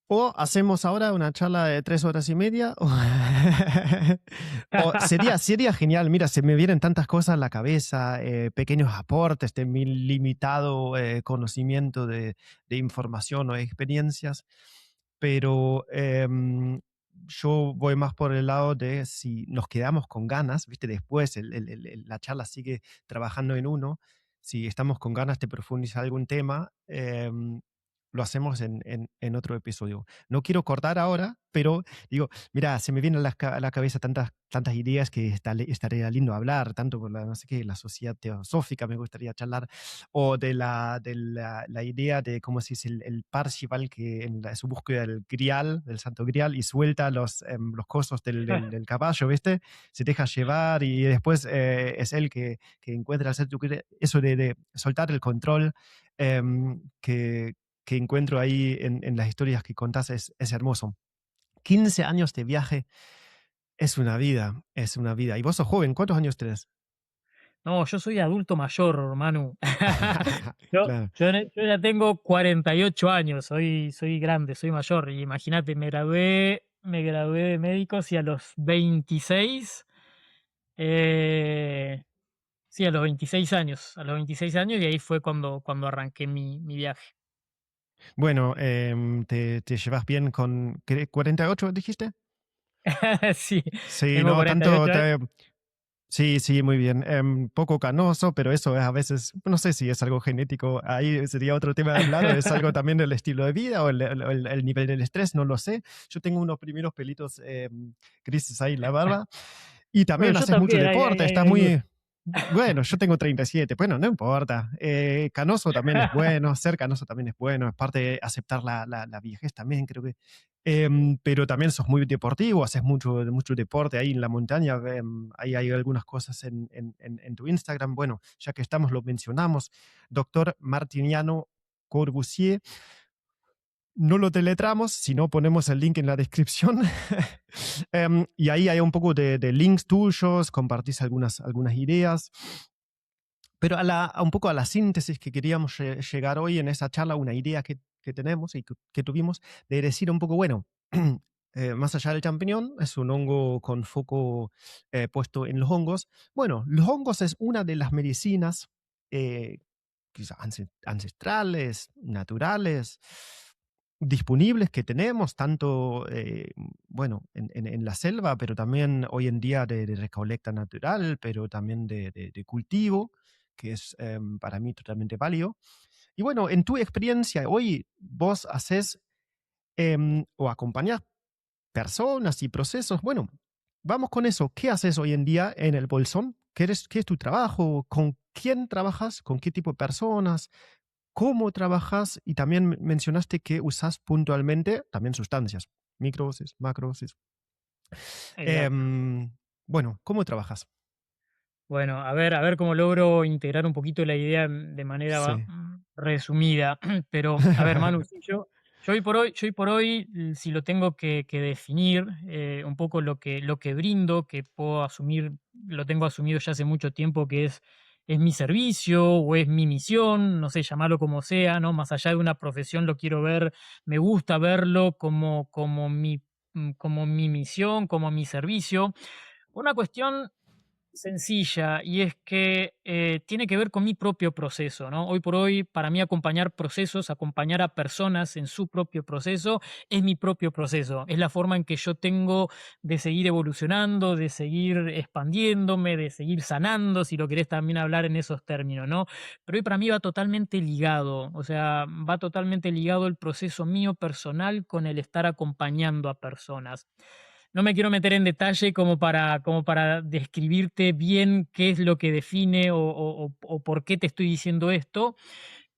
[SPEAKER 2] o hacemos ahora una charla de 3 horas y media, o sería genial. Mira, se me vienen tantas cosas a la cabeza, pequeños aportes de mi limitado conocimiento de información o experiencias, pero yo voy más por el lado de si nos quedamos con ganas, ¿viste? Después la charla sigue trabajando en uno. Si estamos con ganas de profundizar algún tema, lo hacemos en otro episodio. No quiero cortar ahora, pero digo, mira, se me vienen a la cabeza tantas ideas que estaría lindo hablar, tanto por la, no sé qué, la sociedad teosófica me gustaría charlar, o la idea de cómo se dice el Parsifal, que su búsqueda del Grial, del Santo Grial, y suelta los cosos del caballo, ¿viste? Se deja llevar y después es él que encuentra el Santo Grial. Eso de soltar el control, que encuentro ahí en las historias que contás es hermoso. 15 años de viaje es una vida, es una vida. Y vos sos joven, ¿cuántos años tenés?
[SPEAKER 1] No, yo soy adulto mayor, Manu. Yo,
[SPEAKER 2] Claro.
[SPEAKER 1] yo ya tengo 48 años, soy grande, soy mayor. Y imagínate, me gradué de médicos y a los 26, eh, sí, a los 26 años y ahí fue cuando arranqué mi viaje.
[SPEAKER 2] Bueno, te llevas bien con 48, dijiste.
[SPEAKER 1] Sí,
[SPEAKER 2] Sí,
[SPEAKER 1] tengo
[SPEAKER 2] no,
[SPEAKER 1] 48 años.
[SPEAKER 2] sí, sí, muy bien. Poco canoso, pero eso es a veces, no sé si es algo genético, ahí sería otro tema de hablar, o es algo también del estilo de vida o el nivel del estrés, no lo sé. Yo tengo unos primeros pelitos grises ahí en la barba y
[SPEAKER 1] Bueno,
[SPEAKER 2] también
[SPEAKER 1] yo
[SPEAKER 2] haces mucho
[SPEAKER 1] también, ahí, ahí,
[SPEAKER 2] deporte,
[SPEAKER 1] ahí,
[SPEAKER 2] estás
[SPEAKER 1] ahí
[SPEAKER 2] muy... Bueno, yo tengo 37, bueno, no importa. Canoso también es bueno, ser canoso también es bueno, es parte de aceptar la viejez también, creo que. Pero también sos muy deportivo, haces mucho deporte ahí en la montaña. Ahí hay algunas cosas en tu Instagram. Bueno, ya que estamos, lo mencionamos. Doctor Martiniano Corbusier. No lo teletramos, sino ponemos el link en la descripción. Y ahí hay un poco de links tuyos, compartís algunas ideas. Pero a un poco a la síntesis que queríamos llegar hoy en esa charla, una idea que tenemos y que tuvimos, de decir un poco, bueno, más allá del champiñón, es un hongo con foco puesto en los hongos. Bueno, los hongos es una de las medicinas eh, quizás ancestrales, naturales, disponibles que tenemos, tanto, bueno, en la selva, pero también hoy en día de recolecta natural, pero también de cultivo, que es para mí totalmente válido. Y bueno, en tu experiencia, hoy vos haces o acompañás personas y procesos. Bueno, vamos con eso. ¿Qué haces hoy en día en el Bolsón? ¿Qué es tu trabajo? ¿Con quién trabajas? ¿Con qué tipo de personas? ¿Cómo trabajas? Y también mencionaste que usas puntualmente también sustancias, microdosis, macrodosis.
[SPEAKER 1] Exacto.
[SPEAKER 2] Em, bueno, ¿cómo trabajas?
[SPEAKER 1] Bueno, a ver cómo logro integrar un poquito la idea de manera
[SPEAKER 2] Sí.
[SPEAKER 1] resumida. Pero, a ver, Manu, sí, yo hoy por hoy, si lo tengo que definir, un poco lo que brindo, que puedo asumir, lo tengo asumido ya hace mucho tiempo, que es mi servicio o es mi misión, no sé, llamarlo como sea, ¿no? Más allá de una profesión, lo quiero ver, me gusta verlo como mi misión, como mi servicio. Una cuestión sencilla, y es que tiene que ver con mi propio proceso, ¿no? Hoy por hoy, para mí acompañar procesos, acompañar a personas en su propio proceso, es mi propio proceso, es la forma en que yo tengo de seguir evolucionando, de seguir expandiéndome, de seguir sanando, si lo querés también hablar en esos términos, ¿no? Pero hoy para mí va totalmente ligado, o sea, va totalmente ligado el proceso mío personal con el estar acompañando a personas. No me quiero meter en detalle como para describirte bien qué es lo que define o por qué te estoy diciendo esto,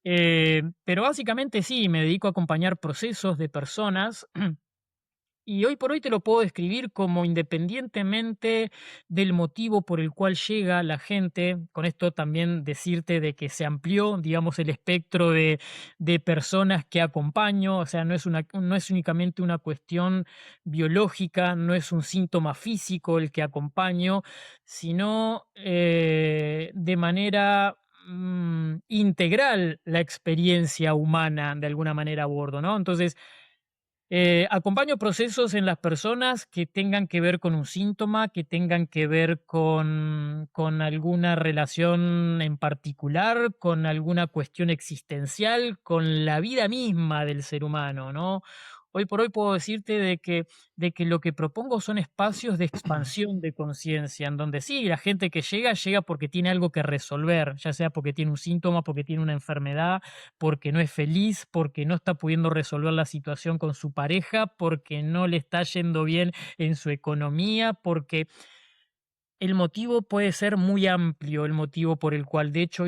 [SPEAKER 1] pero básicamente sí, me dedico a acompañar procesos de personas. Y hoy por hoy te lo puedo describir como independientemente del motivo por el cual llega la gente, con esto también decirte de que se amplió, digamos, el espectro de personas que acompaño, o sea, no es únicamente una cuestión biológica, no es un síntoma físico el que acompaño, sino de manera integral la experiencia humana de alguna manera a bordo, ¿no? Entonces, acompaño procesos en las personas que tengan que ver con un síntoma, que tengan que ver con alguna relación en particular, con alguna cuestión existencial, con la vida misma del ser humano, ¿no? Hoy por hoy puedo decirte de que lo que propongo son espacios de expansión de conciencia, en donde sí, la gente que llega, llega porque tiene algo que resolver, ya sea porque tiene un síntoma, porque tiene una enfermedad, porque no es feliz, porque no está pudiendo resolver la situación con su pareja, porque no le está yendo bien en su economía, porque el motivo puede ser muy amplio, el motivo por el cual, de hecho,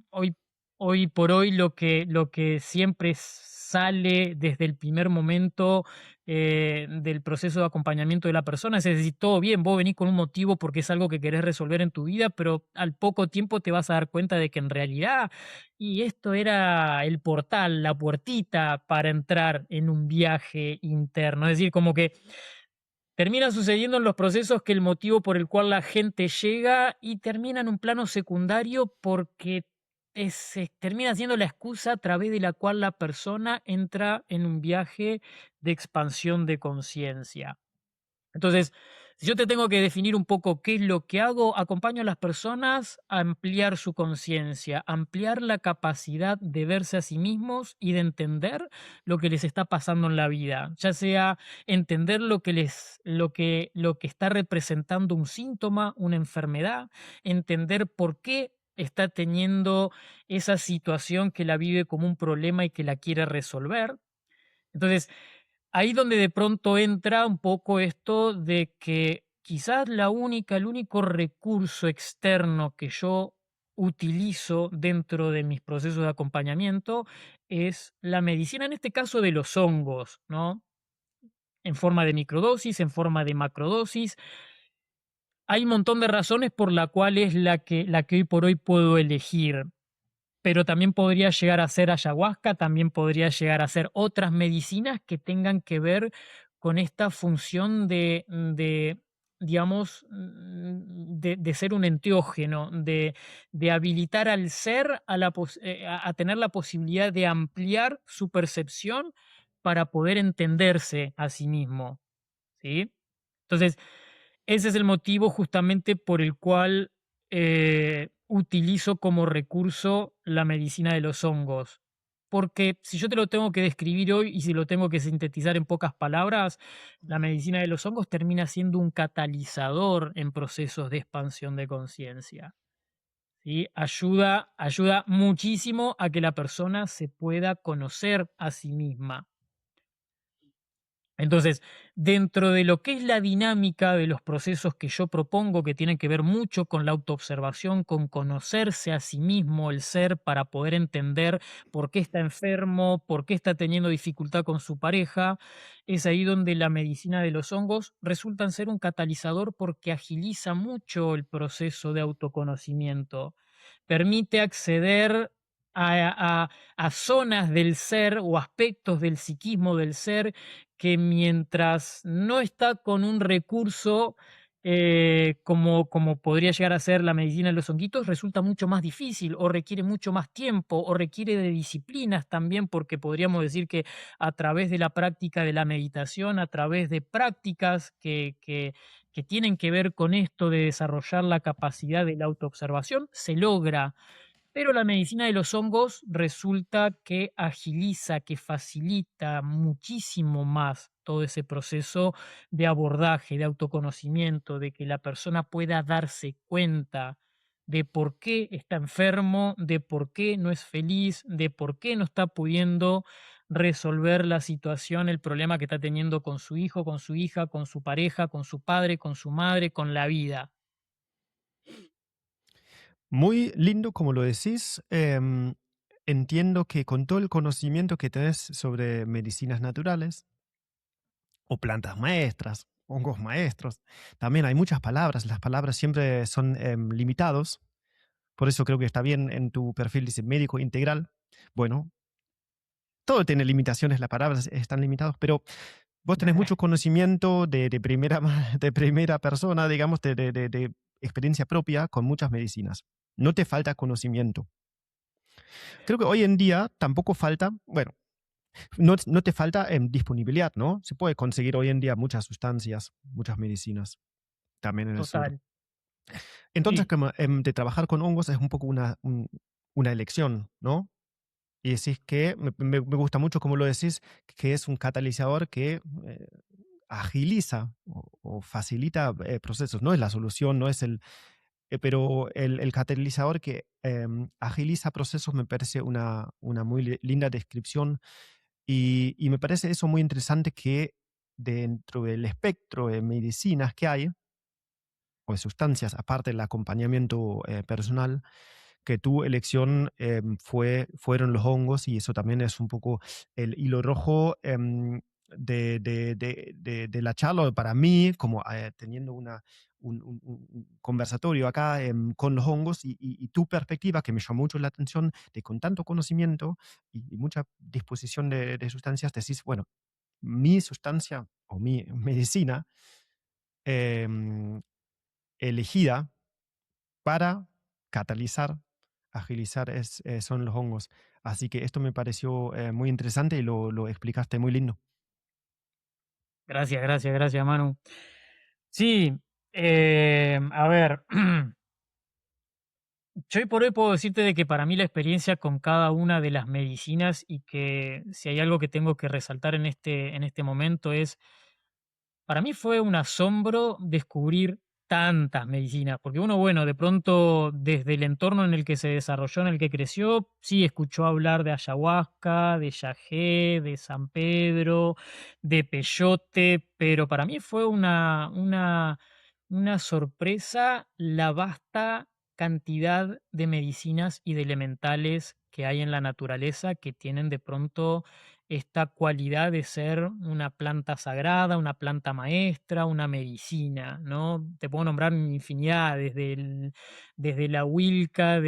[SPEAKER 1] hoy, hoy por hoy lo que siempre sale desde el primer momento del proceso de acompañamiento de la persona es decir, todo bien, vos venís con un motivo porque es algo que querés resolver en tu vida, pero al poco tiempo te vas a dar cuenta de que en realidad, y esto era el portal, la puertita para entrar en un viaje interno, es decir, como que termina sucediendo en los procesos que el motivo por el cual la gente llega y termina en un plano secundario porque termina siendo la excusa a través de la cual la persona entra en un viaje de expansión de conciencia. Entonces, si yo te tengo que definir un poco qué es lo que hago, acompaño a las personas a ampliar su conciencia, ampliar la capacidad de verse a sí mismos y de entender lo que les está pasando en la vida, ya sea entender lo que está representando un síntoma, una enfermedad, entender por qué está teniendo esa situación que la vive como un problema y que la quiere resolver. Entonces, ahí donde de pronto entra un poco esto de que quizás el único recurso externo que yo utilizo dentro de mis procesos de acompañamiento es la medicina, en este caso de los hongos, ¿no? En forma de microdosis, en forma de macrodosis. Hay un montón de razones por la cual es la que hoy por hoy puedo elegir, pero también podría llegar a ser ayahuasca, también podría llegar a ser otras medicinas que tengan que ver con esta función digamos, de ser un enteógeno, de habilitar al ser a tener la posibilidad de ampliar su percepción para poder entenderse a sí mismo, ¿sí? Entonces, ese es el motivo justamente por el cual utilizo como recurso la medicina de los hongos. Porque si yo te lo tengo que describir hoy y si lo tengo que sintetizar en pocas palabras, la medicina de los hongos termina siendo un catalizador en procesos de expansión de conciencia. ¿Sí? Ayuda muchísimo a que la persona se pueda conocer a sí misma. Entonces, dentro de lo que es la dinámica de los procesos que yo propongo, que tienen que ver mucho con la autoobservación, con conocerse a sí mismo el ser para poder entender por qué está enfermo, por qué está teniendo dificultad con su pareja, es ahí donde la medicina de los hongos resulta ser un catalizador porque agiliza mucho el proceso de autoconocimiento. Permite acceder a zonas del ser o aspectos del psiquismo del ser que mientras no está con un recurso como podría llegar a ser la medicina de los honguitos, resulta mucho más difícil o requiere mucho más tiempo o requiere de disciplinas también, porque podríamos decir que a través de la práctica de la meditación, a través de prácticas que tienen que ver con esto de desarrollar la capacidad de la autoobservación, se logra, pero la medicina de los hongos resulta que agiliza, que facilita muchísimo más todo ese proceso de abordaje, de autoconocimiento, de que la persona pueda darse cuenta de por qué está enfermo, de por qué no es feliz, de por qué no está pudiendo resolver la situación, el problema que está teniendo con su hijo, con su hija, con su pareja, con su padre, con su madre, con la vida.
[SPEAKER 2] Muy lindo como lo decís. Entiendo que con todo el conocimiento que tenés sobre medicinas naturales o plantas maestras, hongos maestros, también hay muchas palabras. Las palabras siempre son limitados. Por eso creo que está bien en tu perfil dice médico integral. Bueno, todo tiene limitaciones, las palabras están limitadas, pero vos tenés mucho conocimiento de primera persona, digamos, de experiencia propia con muchas medicinas. No te falta conocimiento. Creo que hoy en día tampoco falta, bueno, no te falta disponibilidad, ¿no? Se puede conseguir hoy en día muchas sustancias, muchas medicinas, también en el sur.
[SPEAKER 1] Total.
[SPEAKER 2] Entonces,
[SPEAKER 1] Sí,
[SPEAKER 2] como, de trabajar con hongos es un poco una elección, ¿no? Y decís que, me gusta mucho como lo decís, que es un catalizador que agiliza o facilita procesos. No es la solución, no es pero el catalizador que agiliza procesos me parece una muy linda descripción y me parece eso muy interesante que dentro del espectro de medicinas que hay, o de sustancias, aparte del acompañamiento personal, que tu elección fueron los hongos y eso también es un poco el hilo rojo de la charla para mí, como teniendo un conversatorio acá con los hongos y tu perspectiva que me llamó mucho la atención de con tanto conocimiento y mucha disposición de sustancias, decís, bueno, mi sustancia o mi medicina em, elegida para catalizar, agilizar son los hongos. Así que esto me pareció muy interesante y lo explicaste muy lindo.
[SPEAKER 1] gracias, gracias, gracias, Manu. Sí, a ver, yo hoy por hoy puedo decirte de que para mí la experiencia con cada una de las medicinas y que si hay algo que tengo que resaltar en este momento es, para mí fue un asombro descubrir tantas medicinas, porque uno, bueno, de pronto desde el entorno en el que se desarrolló, en el que creció, sí escuchó hablar de ayahuasca, de yagé, de San Pedro, de peyote, pero para mí fue una sorpresa la vasta cantidad de medicinas y de elementales que hay en la naturaleza que tienen de pronto esta cualidad de ser una planta sagrada, una planta maestra, una medicina, ¿no? Te puedo nombrar infinidad, desde la huilca,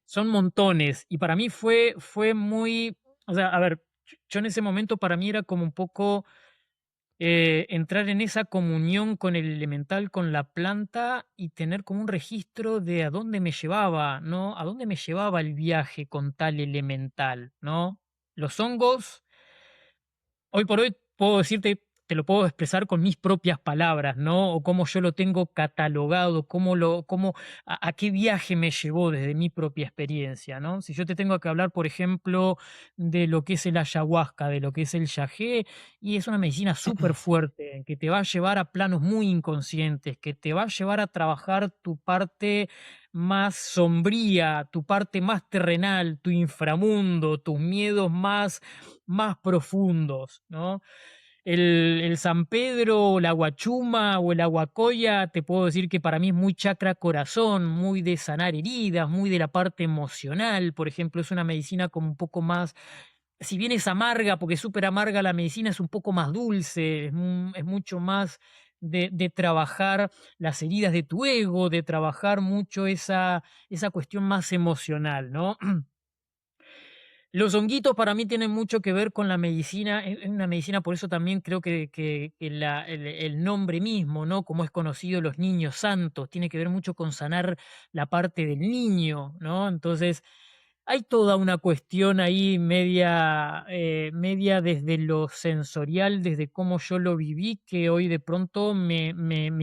[SPEAKER 1] son montones. Y para mí fue muy, o sea, a ver, yo en ese momento para mí era como un poco entrar en esa comunión con el elemental, con la planta y tener como un registro de a dónde me llevaba, ¿no? A dónde me llevaba el viaje con tal elemental, ¿no? Los hongos hoy por hoy puedo decirte, te lo puedo expresar con mis propias palabras, ¿no? O cómo yo lo tengo catalogado, a qué viaje me llevó desde mi propia experiencia, ¿no? Si yo te tengo que hablar, por ejemplo, de lo que es el ayahuasca, de lo que es el yagé, y es una medicina súper fuerte, que te va a llevar a planos muy inconscientes, que te va a llevar a trabajar tu parte más sombría, tu parte más terrenal, tu inframundo, tus miedos más profundos, ¿no? El San Pedro, o la Guachuma o el Aguacoya, te puedo decir que para mí es muy chakra corazón, muy de sanar heridas, muy de la parte emocional. Por ejemplo, es una medicina como un poco más, si bien es amarga, porque es súper amarga la medicina, es un poco más dulce, es mucho más de trabajar las heridas de tu ego, de trabajar mucho esa cuestión más emocional, ¿no? Los honguitos para mí tienen mucho que ver con la medicina, es una medicina, por eso también creo que el nombre mismo, ¿no? Como es conocido los niños santos, tiene que ver mucho con sanar la parte del niño, ¿no? Entonces, hay toda una cuestión ahí media, media desde lo sensorial, desde cómo yo lo viví, que hoy de pronto me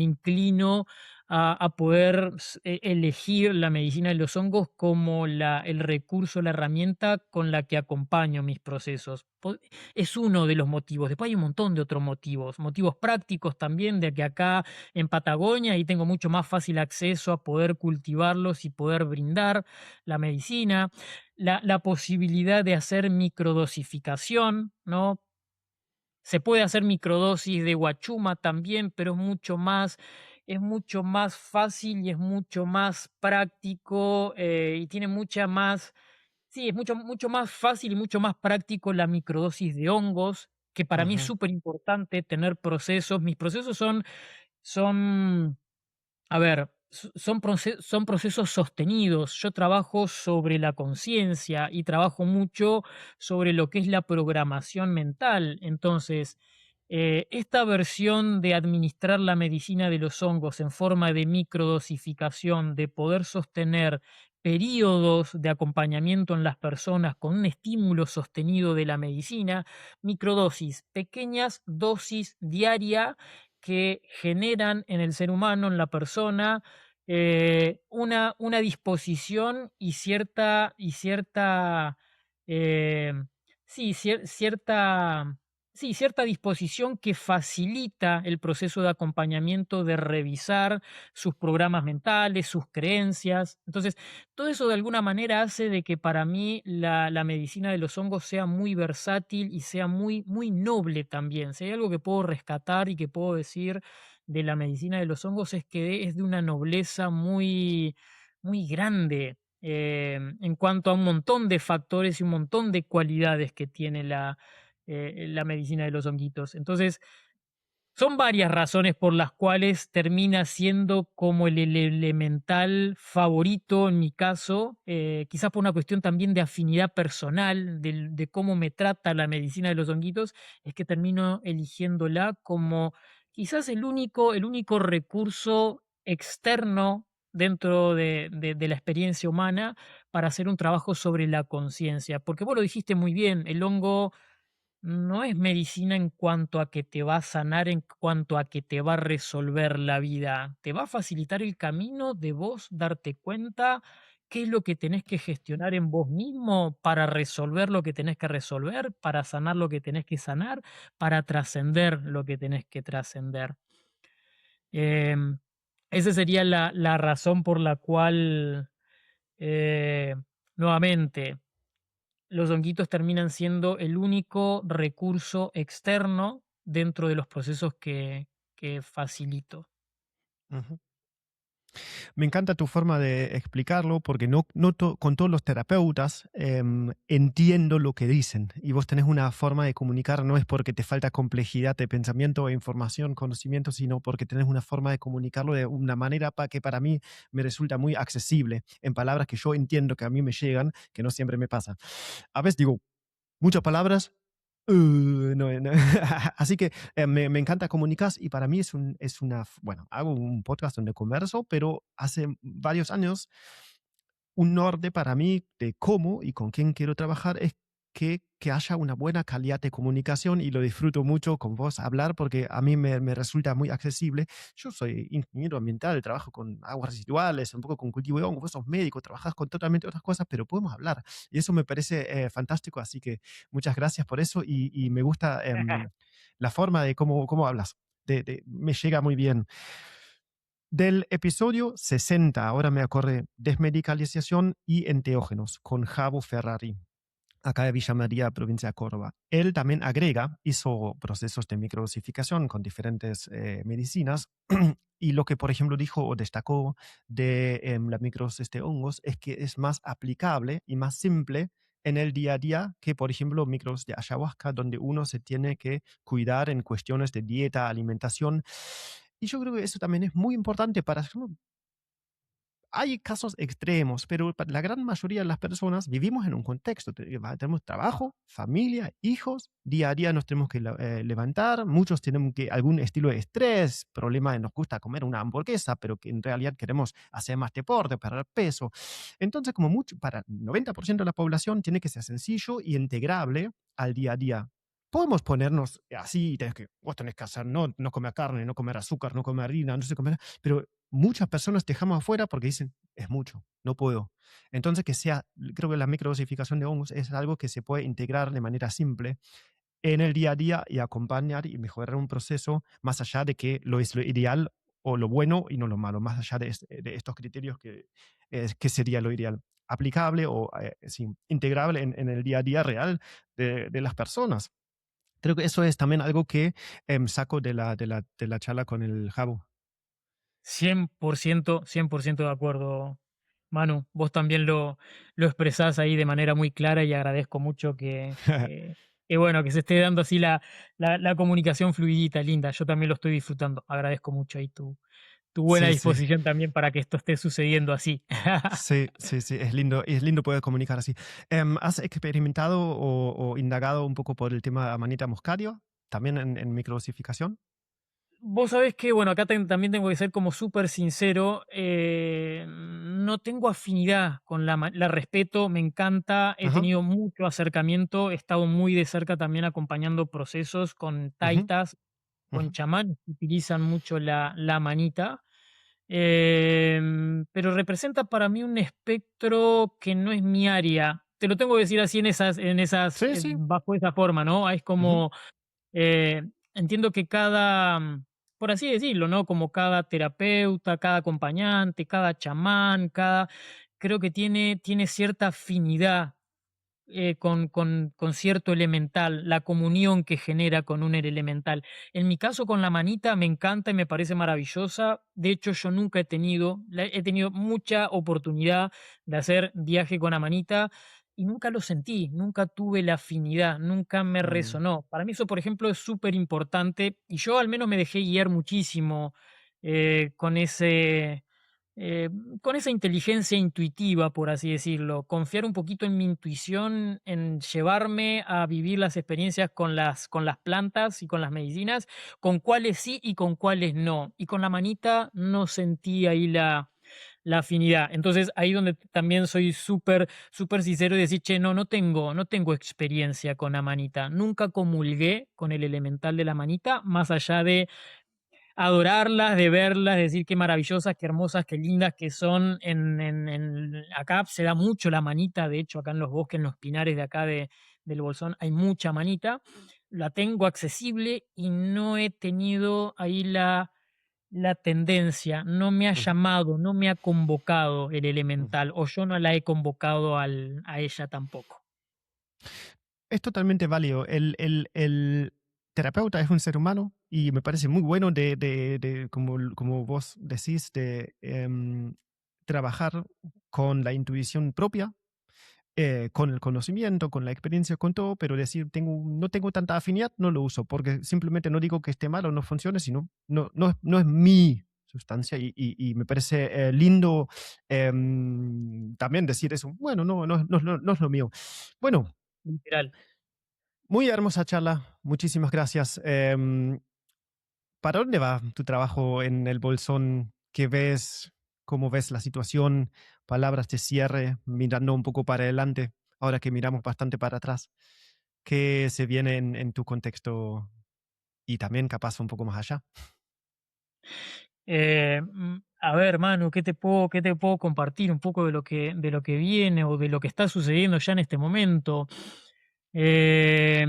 [SPEAKER 1] inclino a poder elegir la medicina de los hongos como el recurso, la herramienta con la que acompaño mis procesos. Es uno de los motivos. Después hay un montón de otros motivos, motivos prácticos también, de que acá en Patagonia ahí tengo mucho más fácil acceso a poder cultivarlos y poder brindar la medicina, la posibilidad de hacer microdosificación, ¿no? Se puede hacer microdosis de guachuma también, pero es mucho más fácil y es mucho más práctico, y tiene mucha más, sí, es mucho más fácil y mucho más práctico la microdosis de hongos, que para mí es
[SPEAKER 2] Ujú,
[SPEAKER 1] súper importante tener procesos. Mis procesos son a ver, son procesos sostenidos. Yo trabajo sobre la conciencia y trabajo mucho sobre lo que es la programación mental. Entonces, esta versión de administrar la medicina de los hongos en forma de microdosificación, de poder sostener periodos de acompañamiento en las personas con un estímulo sostenido de la medicina, microdosis, pequeñas dosis diarias que generan en el ser humano, en la persona, una disposición eh, sí, cierta disposición que facilita el proceso de acompañamiento, de revisar sus programas mentales, sus creencias. Entonces, todo eso de alguna manera hace de que para mí la medicina de los hongos sea muy versátil y sea muy, muy noble también. Si hay algo que puedo rescatar y que puedo decir de la medicina de los hongos es que es de una nobleza muy, muy grande, en cuanto a un montón de factores y un montón de cualidades que tiene la medicina de los honguitos. Entonces, son varias razones por las cuales termina siendo como el elemental favorito en mi caso, quizás por una cuestión también de afinidad personal, de cómo me trata la medicina de los honguitos, es que termino eligiéndola como quizás el único recurso externo dentro de la experiencia humana para hacer un trabajo sobre la conciencia. Porque vos lo dijiste muy bien, el hongo no es medicina en cuanto a que te va a sanar, en cuanto a que te va a resolver la vida. Te va a facilitar el camino de vos darte cuenta qué es lo que tenés que gestionar en vos mismo para resolver lo que tenés que resolver, para sanar lo que tenés que sanar, para trascender lo que tenés que trascender. Em, Esa sería la razón por la cual, eh, nuevamente, los honguitos terminan siendo el único recurso externo dentro de los procesos que facilito.
[SPEAKER 2] ujú. Me encanta tu forma de explicarlo porque con todos los terapeutas entiendo lo que dicen y vos tenés una forma de comunicar, no es porque te falta complejidad de pensamiento, información, conocimiento, sino porque tenés una forma de comunicarlo de una manera que para mí me resulta muy accesible, en palabras que yo entiendo que a mí me llegan, que no siempre me pasa. A veces digo, muchas palabras. No, no. Así que me encanta comunicar y para mí bueno, hago un podcast donde converso, pero hace varios años un norte para mí de cómo y con quién quiero trabajar es que haya una buena calidad de comunicación y lo disfruto mucho con vos hablar porque a mí me resulta muy accesible. Yo soy ingeniero ambiental, trabajo con aguas residuales, un poco con cultivo de hongos, vos sos médico, trabajas con totalmente otras cosas, pero podemos hablar. Y eso me parece fantástico, así que muchas gracias por eso y me gusta la forma de cómo hablas. Me llega muy bien. Del episodio 60, ahora me acordé, desmedicalización y enteógenos, con Javo Ferrari, acá de Villa María, provincia de Córdoba. Él también agrega, hizo procesos de microdosificación con diferentes medicinas y lo que, por ejemplo, dijo o destacó de la microdosis de hongos es que es más aplicable y más simple en el día a día que, por ejemplo, micros de ayahuasca, donde uno se tiene que cuidar en cuestiones de dieta, alimentación. Y yo creo que eso también es muy importante para hay casos extremos, pero la gran mayoría de las personas vivimos en un contexto. Tenemos trabajo, familia, hijos, día a día nos tenemos que levantar, muchos tenemos que algún estilo de estrés, problema de nos gusta comer una hamburguesa, pero que en realidad queremos hacer más deporte, perder peso. Entonces, como mucho, para el 90% de la población tiene que ser sencillo y integrable al día a día. Podemos ponernos así, vos tenés que hacer, no comer carne, no comer azúcar, no comer harina, no sé comer, pero muchas personas dejamos afuera porque dicen, es mucho, no puedo. Entonces, creo que la microdosificación de hongos es algo que se puede integrar de manera simple en el día a día y acompañar y mejorar un proceso más allá de que lo es lo ideal o lo bueno y no lo malo, más allá de estos criterios que sería lo ideal. Aplicable o sí, integrable en el día a día real de las personas. Creo que eso es también algo que saco de la charla con el Jabo.
[SPEAKER 1] 100% de acuerdo, Manu. Vos también lo expresás ahí de manera muy clara y agradezco mucho que bueno, que se esté dando así la comunicación fluidita, linda. Yo también lo estoy disfrutando. Agradezco mucho ahí tu buena
[SPEAKER 2] Sí, sí.
[SPEAKER 1] disposición también para que esto esté sucediendo así.
[SPEAKER 2] Sí, sí, sí, es lindo poder comunicar así. ¿Has experimentado o indagado un poco por el tema Amanita muscario? ¿También en microdosificación?
[SPEAKER 1] Vos sabés que, bueno, acá también tengo que ser como súper sincero, no tengo afinidad con la respeto, me encanta, he
[SPEAKER 2] Ajá,
[SPEAKER 1] tenido mucho acercamiento, he estado muy de cerca también acompañando procesos con
[SPEAKER 2] ujú,
[SPEAKER 1] taitas, con
[SPEAKER 2] ujú,
[SPEAKER 1] chamanes que utilizan mucho la manita, pero representa para mí un espectro que no es mi área. Te lo tengo que decir así
[SPEAKER 2] sí, sí.
[SPEAKER 1] bajo esa forma, ¿no? Es
[SPEAKER 2] Ujú,
[SPEAKER 1] como entiendo que por así decirlo, ¿no? Como cada terapeuta, cada acompañante, cada chamán, creo que tiene cierta afinidad con cierto elemental, la comunión que genera con un elemental. En mi caso, con la manita, me encanta y me parece maravillosa. De hecho, yo nunca he tenido mucha oportunidad de hacer viaje con la manita y nunca lo sentí, nunca tuve la afinidad, nunca me
[SPEAKER 2] mm,
[SPEAKER 1] resonó. Para mí eso, por ejemplo, es súper importante y yo al menos me dejé guiar muchísimo eh, con ese eh, con esa inteligencia intuitiva, por así decirlo, confiar un poquito en mi intuición, en llevarme a vivir las experiencias con las plantas y con las medicinas, con cuáles sí y con cuáles no. Y con la manita no sentí ahí la afinidad. Entonces ahí donde también soy súper sincero y decir, che, no tengo experiencia con la manita. Nunca comulgué con el elemental de la manita, más allá de adorarlas, de verlas, decir qué maravillosas, qué hermosas, qué lindas que son. Acá se da mucho la manita, de hecho, acá en los bosques, en los pinares de acá del Bolsón, hay mucha manita. La tengo accesible y no he tenido ahí la tendencia, no me ha
[SPEAKER 2] ujú.
[SPEAKER 1] llamado, no me ha convocado el
[SPEAKER 2] Ujú.
[SPEAKER 1] elemental, o yo no la he convocado a ella tampoco.
[SPEAKER 2] Es totalmente válido. El terapeuta es un ser humano y me parece muy bueno como vos decís, de trabajar con la intuición propia, con el conocimiento, con la experiencia, con todo, pero decir, no tengo tanta afinidad, no lo uso, porque simplemente no digo que esté mal o no funcione, sino no es mi sustancia y me parece lindo también decir eso. Bueno, no es lo mío. Bueno,
[SPEAKER 1] Literal.
[SPEAKER 2] muy hermosa charla, muchísimas gracias. ¿Para dónde va tu trabajo en el Bolsón? ¿Qué ves? ¿Cómo ves la situación? Palabras de cierre, mirando un poco para adelante, ahora que miramos bastante para atrás. ¿Qué se viene en tu contexto y también capaz un poco más allá?
[SPEAKER 1] A ver, Manu, ¿qué te puedo compartir un poco de lo que viene o de lo que está sucediendo ya en este momento? Eh,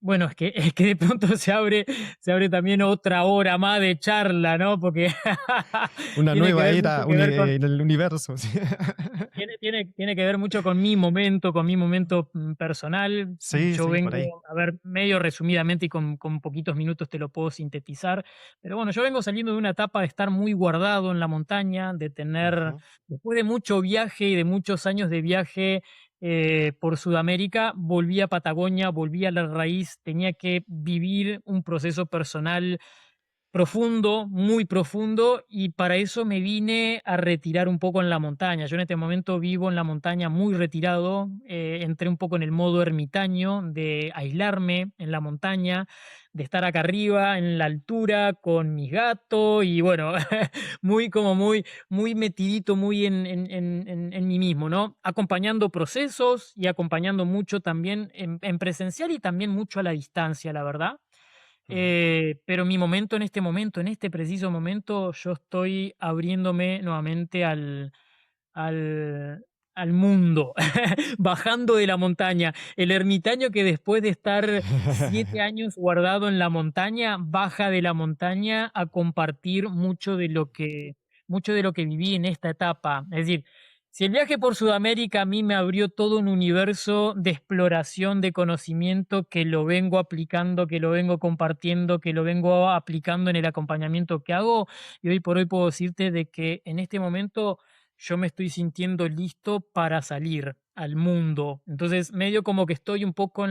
[SPEAKER 1] bueno, es que de pronto se abre también otra hora más de charla, ¿no? Porque
[SPEAKER 2] Una
[SPEAKER 1] tiene que
[SPEAKER 2] nueva
[SPEAKER 1] ver
[SPEAKER 2] era
[SPEAKER 1] mucho que ver con,
[SPEAKER 2] en el universo. Sí,
[SPEAKER 1] tiene que ver mucho con mi momento personal.
[SPEAKER 2] sí,
[SPEAKER 1] Yo
[SPEAKER 2] sí, por ahí.
[SPEAKER 1] vengo, a ver, medio resumidamente y con poquitos minutos te lo puedo sintetizar, pero bueno, yo vengo saliendo de una etapa de estar muy guardado en la montaña,
[SPEAKER 2] Ujú,
[SPEAKER 1] después de mucho viaje y de muchos años de viaje por Sudamérica, volví a Patagonia, volví a la raíz, tenía que vivir un proceso personal profundo, muy profundo, y para eso me vine a retirar un poco en la montaña. Yo en este momento vivo en la montaña muy retirado, entré un poco en el modo ermitaño de aislarme en la montaña, de estar acá arriba en la altura con mis gatos y bueno, muy metidito, muy en mí mismo, ¿no? Acompañando procesos y acompañando mucho también en presencial y también mucho a la distancia, la verdad.
[SPEAKER 2] Ujú.
[SPEAKER 1] Pero mi momento en este momento, en este preciso momento, yo estoy abriéndome nuevamente al, al mundo, bajando de la montaña. El ermitaño que después de estar 7 años guardado en la montaña, baja de la montaña a compartir mucho de lo que viví en esta etapa. Es decir, si el viaje por Sudamérica a mí me abrió todo un universo de exploración, de conocimiento que lo vengo aplicando, que lo vengo compartiendo, que lo vengo aplicando en el acompañamiento que hago, y hoy por hoy puedo decirte de que en este momento yo me estoy sintiendo listo para salir al mundo. Entonces, medio como que estoy un poco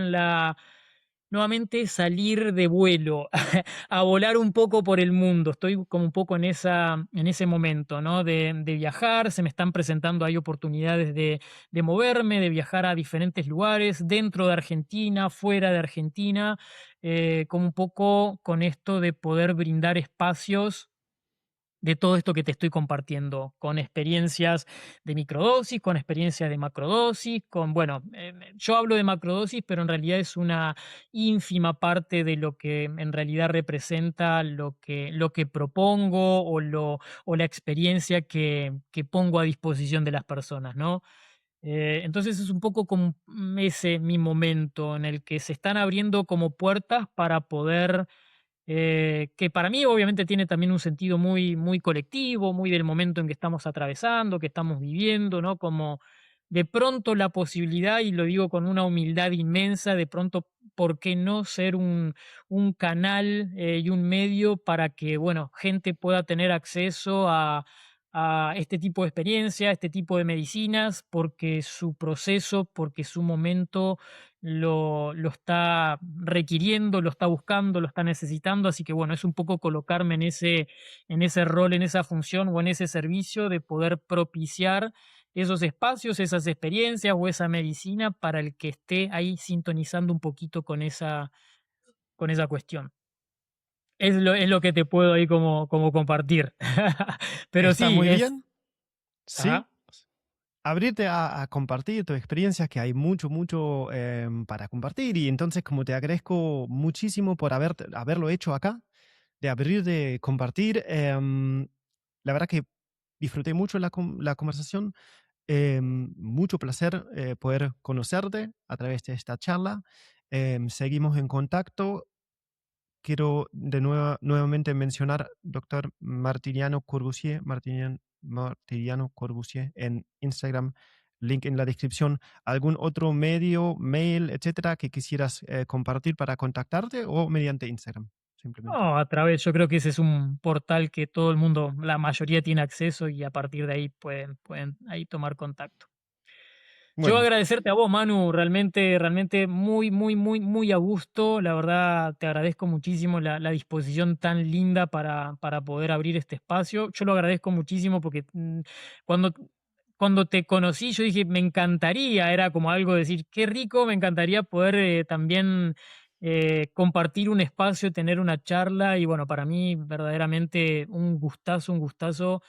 [SPEAKER 1] nuevamente salir de vuelo, a volar un poco por el mundo. Estoy como un poco en ese momento, ¿no? De viajar, se me están presentando ahí oportunidades de moverme, de viajar a diferentes lugares, dentro de Argentina, fuera de Argentina, como un poco con esto de poder brindar espacios de todo esto que te estoy compartiendo, con experiencias de microdosis, con experiencias de macrodosis, bueno, yo hablo de macrodosis, pero en realidad es una ínfima parte de lo que en realidad representa lo que propongo o la experiencia que pongo a disposición de las personas, ¿no? Entonces es un poco como ese mi momento en el que se están abriendo como puertas para poder que para mí obviamente tiene también un sentido muy colectivo, muy del momento en que estamos atravesando, que estamos viviendo, ¿no? Como de pronto la posibilidad, y lo digo con una humildad inmensa, de pronto, ¿por qué no ser un canal y un medio para que, bueno, gente pueda tener acceso a este tipo de experiencia, este tipo de medicinas, porque su proceso, porque su momento lo está requiriendo, lo está buscando, lo está necesitando, así que bueno, es un poco colocarme en ese rol, en esa función o en ese servicio de poder propiciar esos espacios, esas experiencias o esa medicina para el que esté ahí sintonizando un poquito con esa cuestión. Es lo que te puedo ahí como compartir. Pero
[SPEAKER 2] Está
[SPEAKER 1] sí,
[SPEAKER 2] muy bien, sí.
[SPEAKER 1] ajá.
[SPEAKER 2] Abrirte a compartir tu experiencia, que hay mucho, mucho para compartir. Y entonces, como te agradezco muchísimo por haberlo hecho acá, de abrir, de compartir. La verdad que disfruté mucho la conversación. Mucho placer poder conocerte a través de esta charla. Seguimos en contacto. Quiero nuevamente mencionar doctor Martiniano Corbusier, Martiniano Corbusier en Instagram, link en la descripción. ¿Algún otro medio, mail, etcétera, que quisieras compartir para contactarte o mediante Instagram, simplemente?
[SPEAKER 1] No, yo creo que ese es un portal que todo el mundo, la mayoría tiene acceso y a partir de ahí pueden ahí tomar contacto. Yo
[SPEAKER 2] Bueno,
[SPEAKER 1] agradecerte a vos, Manu, realmente muy a gusto. La verdad, te agradezco muchísimo la disposición tan linda para poder abrir este espacio. Yo lo agradezco muchísimo porque cuando, cuando te conocí, yo dije, me encantaría, era como algo de decir, qué rico, me encantaría poder también compartir un espacio, tener una charla. Y bueno, para mí, verdaderamente un gustazo.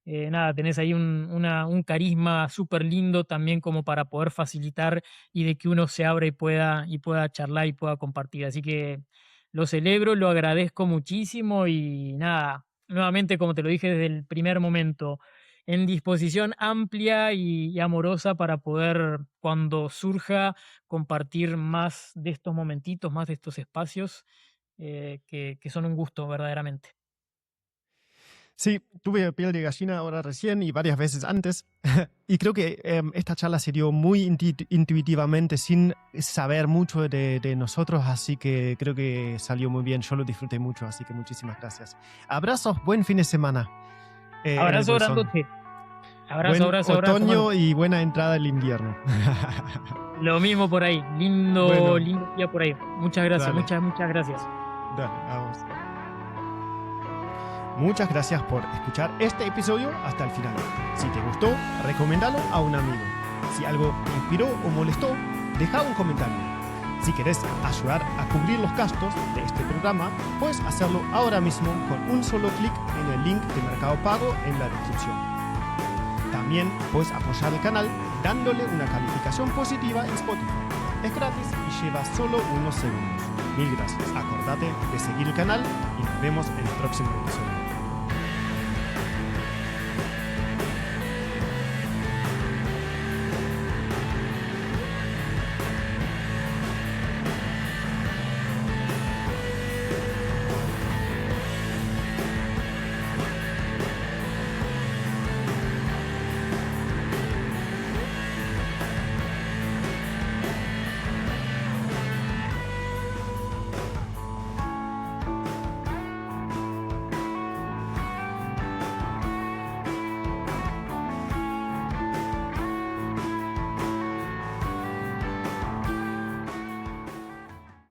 [SPEAKER 1] Nada, tenés ahí un carisma súper lindo también como para poder facilitar y de que uno se abra y pueda charlar y pueda compartir. Así que lo celebro, lo agradezco muchísimo y nada, nuevamente como te lo dije desde el primer momento, en disposición amplia y amorosa para poder cuando surja compartir más de estos momentitos, más de estos espacios que son un gusto verdaderamente.
[SPEAKER 2] sí, tuve piel de gallina ahora recién y varias veces antes. Y creo que esta charla se dio muy intuitivamente, sin saber mucho de nosotros, así que creo que salió muy bien. Yo lo disfruté mucho, así que muchísimas gracias. Abrazos, buen fin de semana en el
[SPEAKER 1] Abrazo
[SPEAKER 2] Bolsón.
[SPEAKER 1] grandote. Abrazo,
[SPEAKER 2] Buen
[SPEAKER 1] abrazo, abrazo, Manu.
[SPEAKER 2] otoño y buena entrada al invierno.
[SPEAKER 1] Lo mismo por ahí.
[SPEAKER 2] Bueno,
[SPEAKER 1] Lindo día por ahí. Muchas gracias,
[SPEAKER 2] dale,
[SPEAKER 1] muchas gracias.
[SPEAKER 2] dale, vamos. Muchas gracias por escuchar este episodio hasta el final. Si te gustó, recomiéndalo a un amigo. Si algo te inspiró o molestó, deja un comentario. Si querés ayudar a cubrir los gastos de este programa, puedes hacerlo ahora mismo con un solo clic en el link de Mercado Pago en la descripción. También puedes apoyar el canal dándole una calificación positiva en Spotify. Es gratis y lleva solo unos segundos. Mil gracias. Acordate de seguir el canal y nos vemos en el próximo episodio.